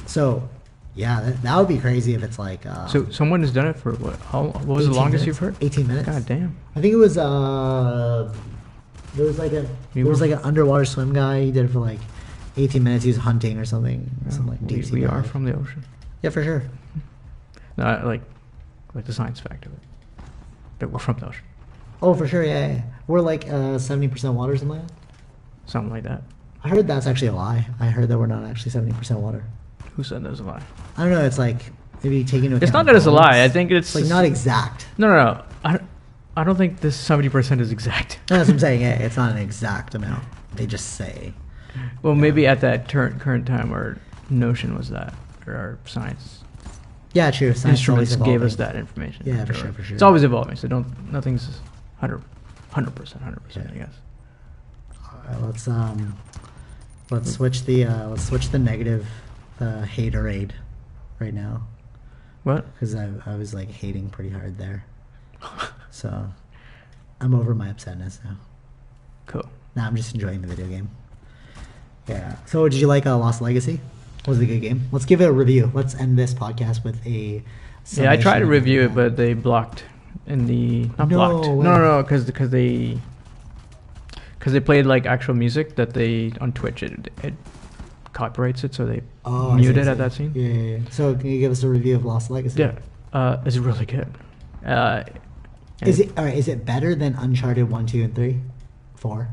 So, yeah, that would be crazy if it's like... so someone has done it for what? What was the longest you've heard? 18 minutes. God damn. I think it was... there was an underwater swim guy. He did it for 18 minutes. He was hunting or something. Some deep sea. We are from the ocean. Yeah, for sure. No, like the science fact of it. that we're from the ocean. Oh, for sure, yeah. We're like 70% water or something like that. Something like that. I heard that's actually a lie. I heard that we're not actually 70% water. Who said that was a lie? I don't know. It's like maybe taking into account. It's not that it's a lie. I think it's like not exact. No. I don't think this 70% is exact. No, that's what I'm saying. Yeah, it's not an exact amount. They just say. Well, maybe at that current time, our notion was that, or our science. Yeah, true. Science instruments gave us that information. Yeah, for sure. It's always evolving, so nothing's 100%, Yeah. I guess. All right, let's switch the negative, the haterade, right now. What? Because I was like hating pretty hard there, so I'm over my upsetness now. Cool. Now I'm just enjoying the video game. Yeah. So did you like Lost Legacy? Was it a good game? Let's give it a review. Let's end this podcast with a. Yeah, I tried to review it, but they blocked in the No, because they played like actual music that they on Twitch it copyrights it, so they muted at that scene. Yeah. So can you give us a review of Lost Legacy? Yeah, it's really good. Is it better than Uncharted 1, 2, and 3, 4,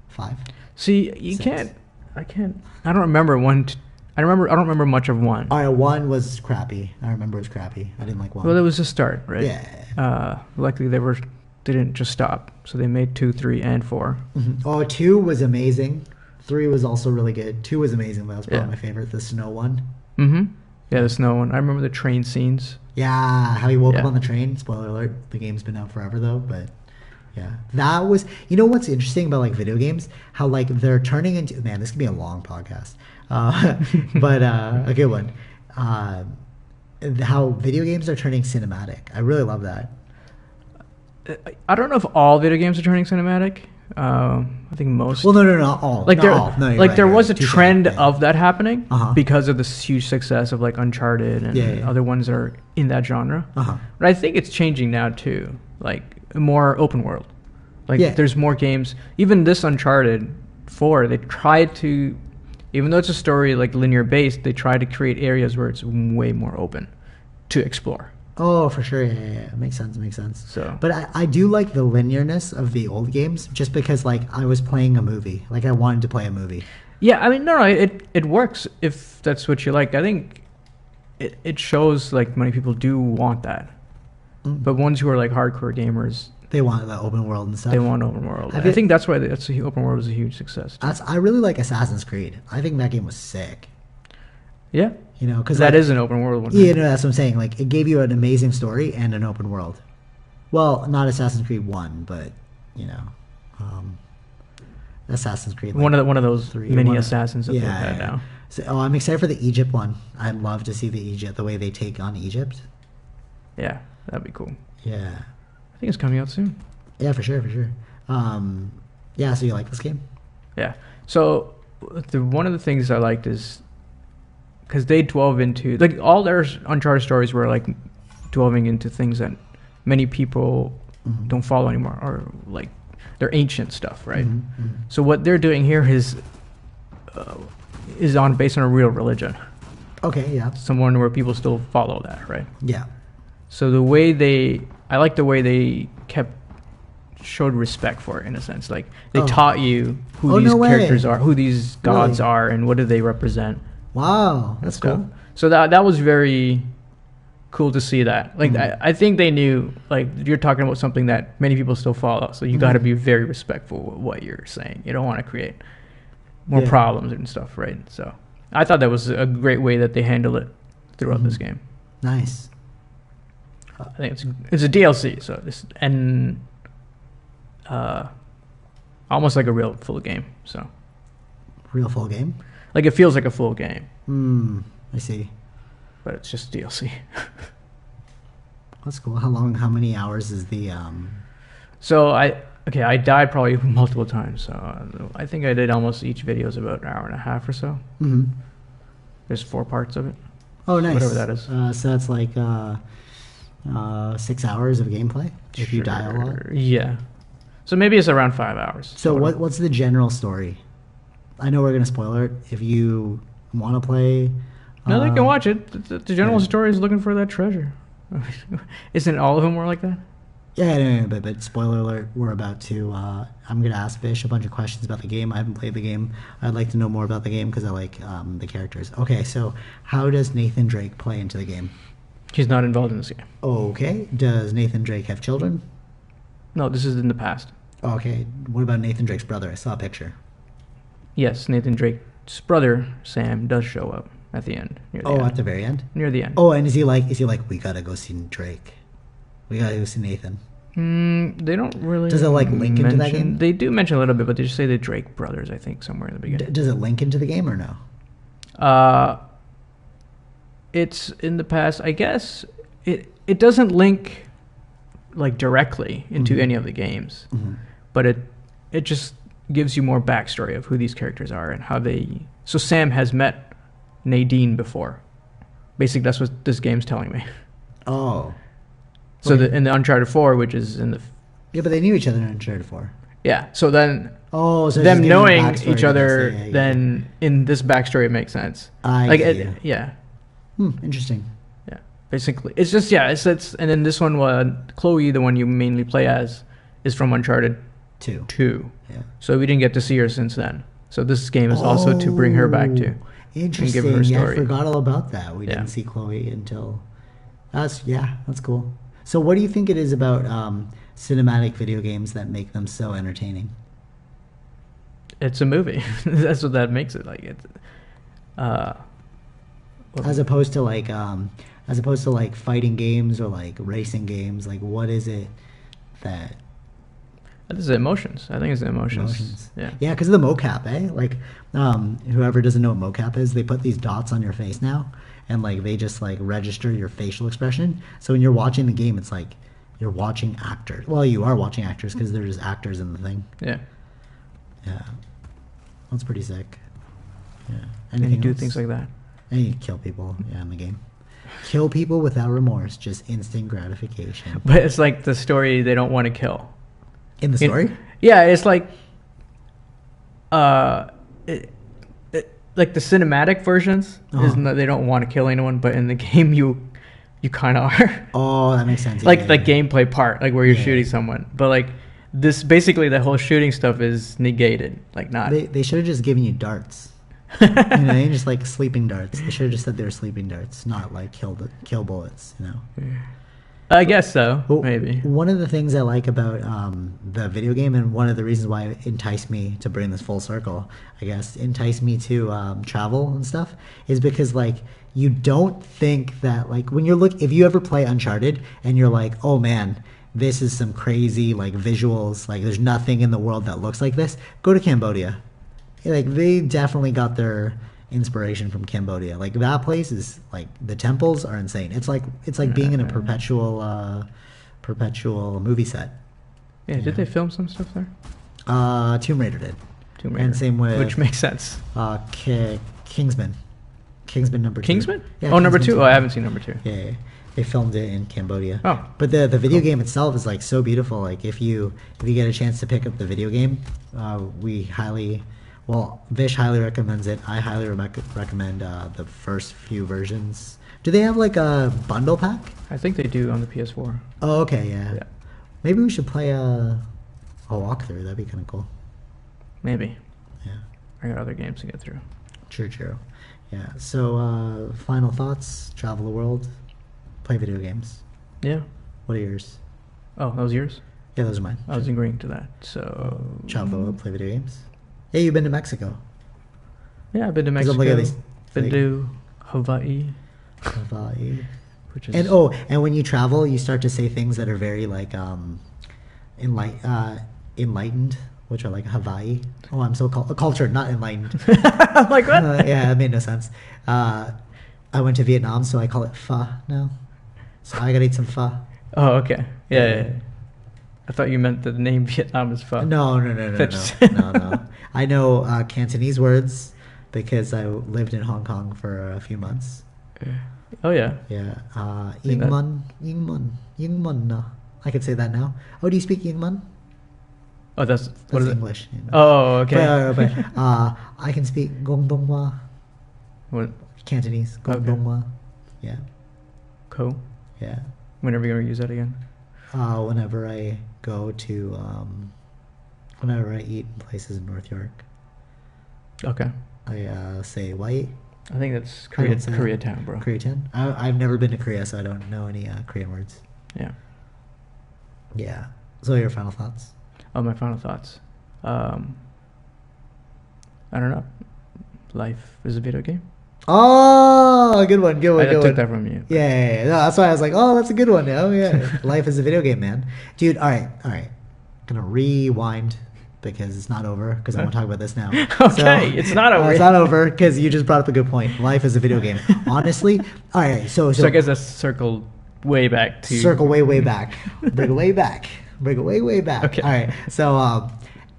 5? See, you 6? I don't remember one. I don't remember much of one. All right, 1 was crappy. I remember it was crappy. I didn't like 1. Well, it was the start, right? Yeah. Luckily, they didn't just stop, so they made 2, 3, and 4. Mm-hmm. Oh, 2 was amazing. 3 was also really good. 2 was amazing. That was probably my favorite. The snow one. Mm-hmm. Yeah, the snow one. I remember the train scenes. Yeah, how he woke up on the train. Spoiler alert. The game's been out forever though, but yeah, that was. You know what's interesting about like video games? How like they're turning into. Man, this could be a long podcast, but a good one. How video games are turning cinematic. I really love that. I don't know if all video games are turning cinematic. I think most. Well, no, not all. Like there was a trend yeah. of that happening because of this huge success of like Uncharted and other ones that are in that genre. But I think it's changing now too. Like more open world. Like there's more games. Even this Uncharted 4, they tried to, even though it's a story like linear based, they try to create areas where it's way more open to explore. Oh, for sure. Yeah. Makes sense. So, but I do like the linearness of the old games just because, like, I was playing a movie. Like, I wanted to play a movie. Yeah, I mean, no, it works if that's what you like. I think it shows, like, many people do want that. But ones who are, like, hardcore gamers... They want the open world and stuff. They want open world. I think that's why open world is a huge success. I really like Assassin's Creed. I think that game was sick. Yeah. You know, because that is an open world one. Yeah, no, that's what I'm saying. Like, it gave you an amazing story and an open world. Well, not Assassin's Creed 1, but you know, Assassin's Creed. Like, one of those mini assassins that they've had now. So, I'm excited for the Egypt one. I'd love to see the way they take on Egypt. Yeah, that'd be cool. Yeah, I think it's coming out soon. Yeah, for sure. Yeah, so you like this game? Yeah. So one of the things I liked is because they delve into like all their Uncharted stories were like delving into things that many people don't follow anymore, or like they're ancient stuff, right? So what they're doing here is based on a real religion. Okay, yeah. Someone where people still follow that, right? Yeah. So I like the way they showed respect for it in a sense. Like they taught you who these characters are, who these gods are, and what do they represent. Wow, that's cool. So that was very cool to see that. Like I think they knew, like, you're talking about something that many people still follow, so you got to be very respectful of what you're saying. You don't want to create more problems and stuff, right? So I thought that was a great way that they handle it throughout this game. Nice. I think it's a DLC, so almost like a real full game. So real full game. Like it feels like a full game. I see. But it's just DLC. That's cool. How many hours is the So I died probably multiple times. So I think I did almost each video is about an hour and a half or so. There's 4 parts of it. Oh, nice. Whatever that is. So that's like 6 hours of gameplay if you die a lot. Yeah. So maybe it's around 5 hours. So what's the general story? I know we're gonna spoiler it. If you want to play, no, they can watch it. The general story is looking for that treasure. Isn't all of them more like that? Yeah, no, but spoiler alert, we're about to. I'm going to ask Vish a bunch of questions about the game. I haven't played the game. I'd like to know more about the game because I like the characters. Okay, so how does Nathan Drake play into the game? He's not involved in this game. Okay, does Nathan Drake have children? No, this is in the past. Okay, what about Nathan Drake's brother? I saw a picture. Yes, Nathan Drake's brother Sam does show up at the end. Near the end. At the very end. Near the end. Oh, and is he like we gotta go see Drake? We gotta go see Nathan. They don't really. Does it like link into that game? They do mention a little bit, but they just say the Drake brothers, I think, somewhere in the beginning. Does it link into the game or no? It's in the past. I guess it doesn't link like directly into any of the games, but it just gives you more backstory of who these characters are and how they. So Sam has met Nadine before. Basically, that's what this game's telling me. Oh. So in the Uncharted 4, which is in the... Yeah, but they knew each other in Uncharted 4. Yeah, so then so them knowing each other, then in this backstory it makes sense. Yeah. Interesting. Yeah, basically. It's just, it's and then this one, Chloe, the one you mainly play as, is from Uncharted 2. Yeah. So we didn't get to see her since then. So this game is also to bring her back to. Interesting. And give her a story. I forgot all about that. We didn't see Chloe until... That's cool. So what do you think it is about cinematic video games that make them so entertaining? It's a movie. That's what that makes it like. It's as opposed to like fighting games or like racing games. Like, what is it that? This is emotions. I think it's the emotions. Yeah. Yeah, because of the mocap, eh? Like, whoever doesn't know what mocap is, they put these dots on your face now. And like they just like register your facial expression. So when you're watching the game, it's like you're watching actors. Well, you are watching actors because they're just actors in the thing. Yeah. Yeah. That's pretty sick. Yeah. And you do things like that. And you kill people. Yeah, in the game. Kill people without remorse, just instant gratification. But it's like the story they don't want to kill. In the story? It's like like the cinematic versions is they don't want to kill anyone, but in the game you kind of are. Oh, that makes sense. The gameplay part, like where you're shooting someone, but like this basically the whole shooting stuff is negated. Like not. They should have just given you darts. Just like sleeping darts. They should have just said they were sleeping darts, not like kill bullets. I guess so. Maybe. One of the things I like about the video game, and one of the reasons why it enticed me to bring this full circle, I guess, enticed me to travel and stuff, is because like you don't think that like when if you ever play Uncharted and you're like, oh man, this is some crazy like visuals, like there's nothing in the world that looks like this. Go to Cambodia. Like they definitely got their inspiration from Cambodia. Like that place is like the temples are insane. It's like being in a perpetual movie set. Yeah, did they film some stuff there? Tomb Raider did. Tomb Raider. And same with which makes sense. Kingsman number 2. Kingsman? Yeah, number 2. Oh, I haven't seen number 2. Yeah. They filmed it in Cambodia. Oh. But the video game itself is like so beautiful. Like if you get a chance to pick up the video game, Vish highly recommends it. I highly recommend the first few versions. Do they have like a bundle pack? I think they do on the PS4. Oh, okay, yeah. Maybe we should play a walkthrough. That'd be kind of cool. Maybe. Yeah. I got other games to get through. True. Yeah. So, final thoughts? Travel the world, play video games. Yeah. What are yours? Oh, that was yours? Yeah, those are mine. I was agreeing to that. So travel the world, play video games. Hey, you've been to Mexico? Yeah, I've been to Mexico. Been to Hawaii. Which is and when you travel, you start to say things that are very like enlightened, which are like Hawaii. Oh, I'm so cultured, not enlightened. I'm like, what? Yeah, it made no sense. I went to Vietnam, so I call it pho now. So I gotta eat some pho. Oh, okay. Yeah. I thought you meant the name Vietnam is pho. No. No. I know Cantonese words because I lived in Hong Kong for a few months. Oh, yeah. Yeah. Yingmun na. I could say that now. Oh, do you speak Yingmun? Oh, that's English. Oh, okay. But I can speak Gong Dong Wa. What? Cantonese. Gong Dong Wa. Yeah. Cool. Yeah. When are we going to use that again? whenever I go to, whenever I eat in places in North York. Okay. I say white. I think that's I don't say Koreatown, bro. Koreatown? I've never been to Korea, so I don't know any Korean words. Yeah. Yeah. So your final thoughts? Oh, my final thoughts. I don't know. Life is a video game. Oh, good one, good one, I good took one. that from you. Yeah. No, that's why I was like, oh, that's a good one. Oh, yeah. Life is a video game, man. Dude, all right. Gonna rewind because it's not over because I want to talk about this now. Okay, it's not over. It's not over because you just brought up a good point. Life is a video game. Honestly, all right. So I guess that's circled way back to circle way back, bring it way back, bring it way back. Okay. All right. So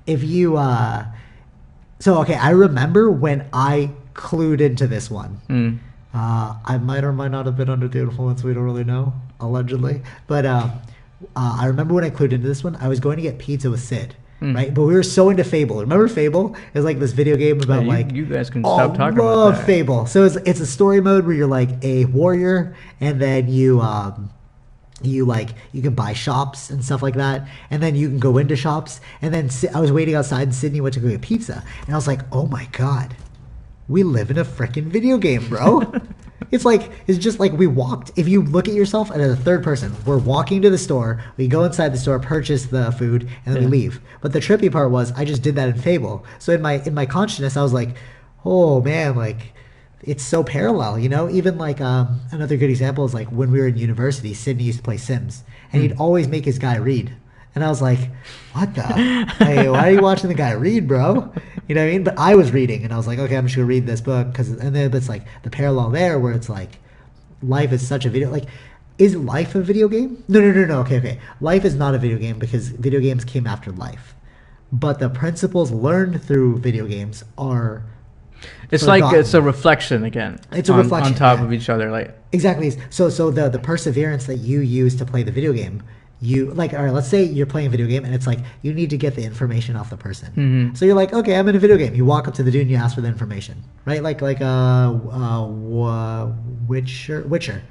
if you okay, I remember when I clued into this one. I might or might not have been under the influence. We don't really know, allegedly. But I remember when I clued into this one, I was going to get pizza with Sid. Right, but we were so into Fable. Remember Fable? It was like this video game about you guys can stop talking about love that. Fable. So it's a story mode where you're like a warrior, and then you can buy shops and stuff like that, and then you can go into shops. And then I was waiting outside, and Sydney went to go get pizza, and I was like, oh my god, we live in a freaking video game, bro. It's just like we walked. If you look at yourself as a third person, we're walking to the store, we go inside the store, purchase the food, and then we leave. But the trippy part was I just did that in Fable. So in my consciousness, I was like, oh man, like it's so parallel, you know? Even like another good example is like when we were in university, Sydney used to play Sims, and he'd always make his guy read. And I was like, what the? Hey, why are you watching the guy read, bro? You know what I mean? But I was reading, and I was like, okay, I'm just going to read this book. And then it's like the parallel there where it's like life is such a video. Like, is life a video game? No. Okay. Life is not a video game because video games came after life. But the principles learned through video games are It's forgotten. like it's a reflection again. It's a reflection on top of each other. Like exactly. So the perseverance that you use to play the video game, you like, all right, let's say you're playing a video game and it's like you need to get the information off the person. So you're like, okay, I'm in a video game. You walk up to the dude and you ask for the information, right? Like Witcher.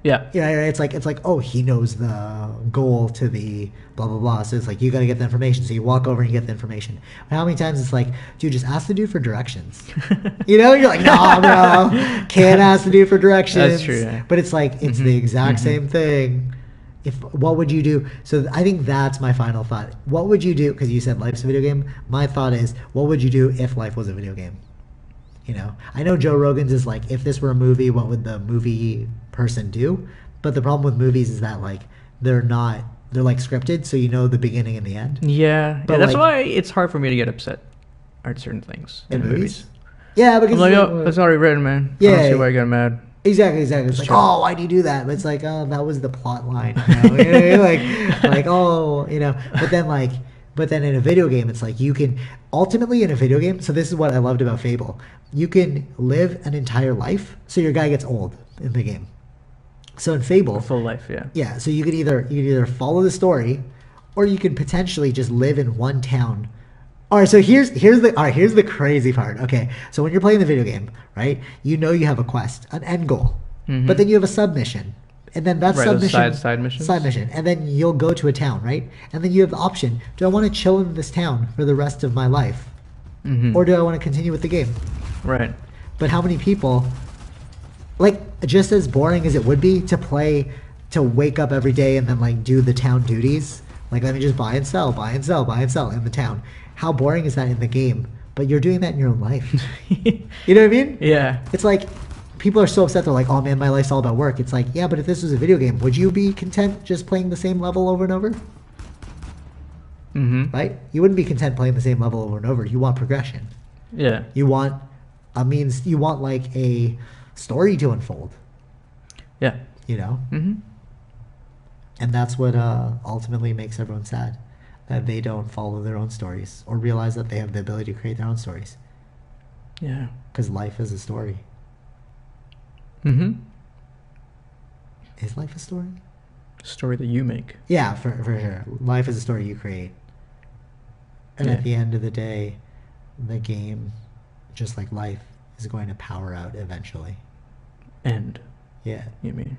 yeah. It's like, oh, he knows the goal to the blah blah blah. So it's like you got to get the information. So you walk over and you get the information. But how many times it's like, dude, just ask the dude for directions. You know, you're like, nah, bro, can't ask the dude for directions. That's true. Yeah. But it's like it's the exact same thing. What would you do? So I think that's my final thought. What would you do? Because you said life's a video game. My thought is, what would you do if life was a video game? You know, I know Joe Rogan's is like, if this were a movie, what would the movie person do? But the problem with movies is that like they're like scripted, so you know the beginning and the end. Yeah. But that's like, why it's hard for me to get upset at certain things in movies. Yeah, because I'm like, oh, it's already written, man. Yeah, I don't see why you get mad. Exactly. It's like, true. oh, why do you do that? But it's like, oh, that was the plot line. You know? like, oh, you know. But then in a video game, it's like you can ultimately in a video game. So this is what I loved about Fable. You can live an entire life. So your guy gets old in the game. So in Fable, A full life, yeah. yeah. So you could either follow the story, or you can potentially just live in one town. All right, so here's the crazy part. Okay, so when you're playing the video game, right, you know you have a quest, an end goal, but then you have a submission, and then that submission, side missions? side mission, and then you'll go to a town, right, and then you have the option: do I want to chill in this town for the rest of my life, or do I want to continue with the game? Right. But how many people, like, just as boring as it would be to wake up every day and then like do the town duties, like let me just buy and sell in the town. How boring is that in the game? But you're doing that in your own life. You know what I mean? Yeah. It's like people are so upset. They're like, oh man, my life's all about work. It's like, yeah, but if this was a video game, would you be content just playing the same level over and over? Right? You wouldn't be content playing the same level over and over. You want progression. Yeah. You want you want like a story to unfold. Yeah. You know? And that's what ultimately makes everyone sad. That they don't follow their own stories or realize that they have the ability to create their own stories. Yeah. Because life is a story. Is life a story? Story that you make. Yeah, for sure. Life is a story you create. And at the end of the day, the game, just like life, is going to power out eventually. End. Yeah. You mean?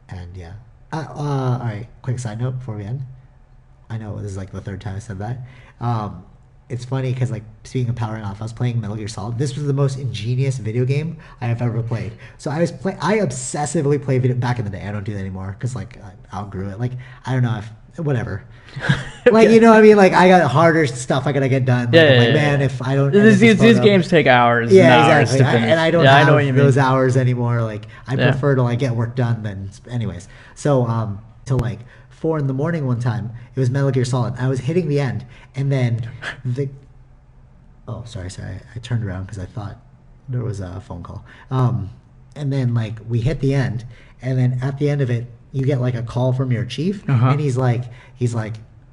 And yeah. All right, quick side note before we end. I know this is like the third time I said that. It's funny because, like, speaking of powering off, I was playing Metal Gear Solid. This was the most ingenious video game I have ever played. So I obsessively played video back in the day. I don't do that anymore because, like, I outgrew it. Like, I don't know if whatever. Like, you know what I mean? Like, I got harder stuff I gotta get done. Like, Yeah, like, man, if I don't these games take hours. Yeah, and hours exactly. to finish. And I don't I know what have you those mean. hours anymore. Like, I prefer to, like, get work done than anyways. So till like 4 in the morning one time, it was Metal Gear Solid. I was hitting the end, and then sorry, I turned around because I thought there was a phone call. And then, like, we hit the end, and then at the end of it, you get like a call from your chief, and he's like,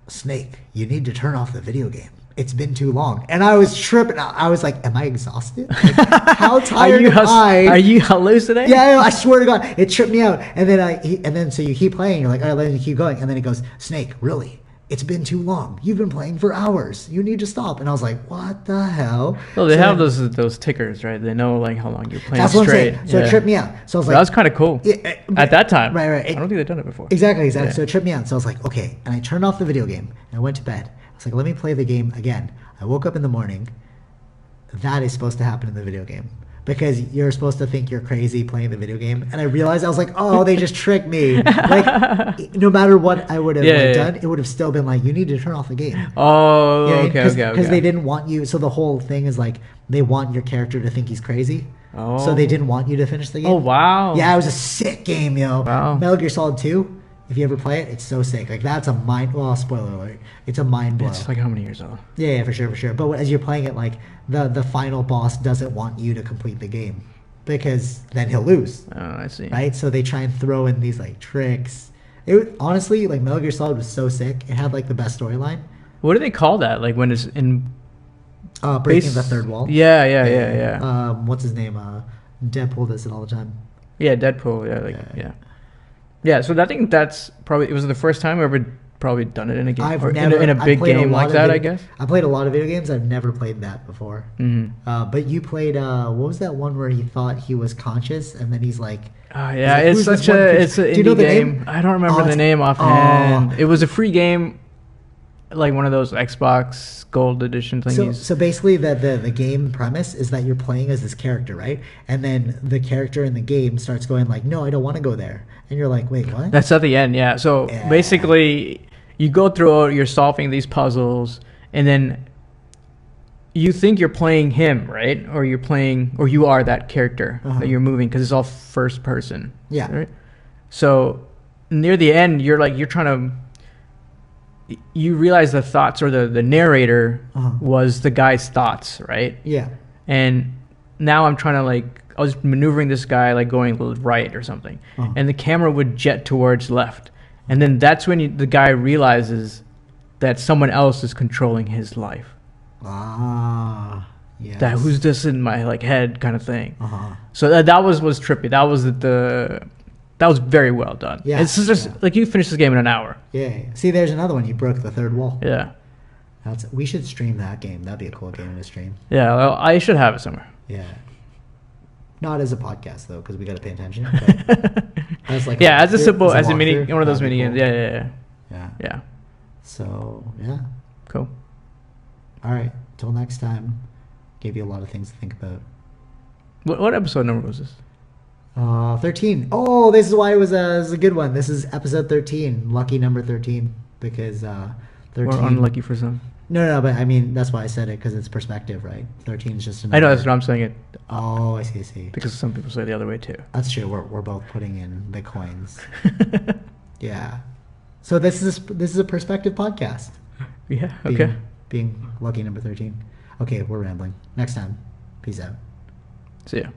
Snake, you need to turn off the video game. It's been too long. And I was tripping. I was like, am I exhausted? Like, how tired am I? Are you hallucinating? Yeah, I swear to God, it tripped me out. And then so you keep playing. You're like, all right, let me keep going. And then it goes, Snake, really? It's been too long. You've been playing for hours. You need to stop. And I was like, what the hell? Well, they have those tickers, right? They know, like, how long you're playing that's straight. What I'm saying. So it tripped me out. So I was like, that was kind of cool. At that time. Right. I don't think they've done it before. Exactly. Yeah. So it tripped me out. So I was like, okay. And I turned off the video game and I went to bed. I was like, let me play the game again. I woke up in the morning. That is supposed to happen in the video game. Because you're supposed to think you're crazy playing the video game. And I realized, I was like, oh, they just tricked me. Like, no matter what I would have done, it would have still been like, you need to turn off the game. Oh, okay. Because they didn't want you. So the whole thing is like, they want your character to think he's crazy. Oh. So they didn't want you to finish the game. Oh, wow. Yeah, it was a sick game, yo. Wow. Metal Gear Solid 2, if you ever play it, it's so sick. Like, that's spoiler alert. It's a mind blow. It's like how many years old? Yeah, for sure. But as you're playing it, like, the final boss doesn't want you to complete the game because then he'll lose. Oh, I see. Right? So they try and throw in these, like, tricks. Honestly, like, Metal Gear Solid was so sick. It had, like, the best storyline. What do they call that? Like, when it's in... breaking the third wall. Yeah. What's his name? Deadpool does it all the time. Yeah, Deadpool. Yeah, so I think that's probably... It was the first time I've ever probably done it in a game. In a big game like that, I guess. I played a lot of video games. I've never played that before. Mm-hmm. But you played... what was that one where he thought he was conscious and then he's like... yeah, it's such a... It's an indie game. I don't remember the name offhand. It was a free game, like one of those Xbox Gold Edition thingies. So basically, the game premise is that you're playing as this character, right? And then the character in the game starts going like, no, I don't want to go there. And you're like, wait, what? That's at the end, yeah. So basically, you go through, you're solving these puzzles, and then you think you're playing him, right? Or you are that character that you're moving, because it's all first person. Yeah. Right? So near the end, you're trying to... You realize the thoughts, or the narrator was the guy's thoughts, right? Yeah. And now I'm trying to, I was maneuvering this guy, going right or something. And the camera would jet towards left. And then that's when the guy realizes that someone else is controlling his life. Ah, yes. That who's this in my head kind of thing. So that was trippy. That was that was very well done. Yeah. It's just you finish this game in an hour. Yeah. See, there's another one. You broke the third wall. Yeah. We should stream that game. That'd be a cool game to stream. Yeah, well, I should have it somewhere. Yeah. Not as a podcast though, because we got to pay attention. But as as a simple as a mini, one of those mini games. Cool. Yeah. So yeah. Cool. All right. Till next time. Gave you a lot of things to think about. What episode number was this? 13. Oh, this is why it was a good one. This is episode 13, lucky number 13, because 13. Or unlucky for some. No, but I mean that's why I said it, because it's perspective, right? 13 is just a number. I know, that's what I'm saying. It. Oh, I see. Because some people say it the other way too. That's true. We're both putting in the coins. Yeah. So this is a perspective podcast. Yeah. Okay. Being lucky number 13. Okay, we're rambling. Next time. Peace out. See ya.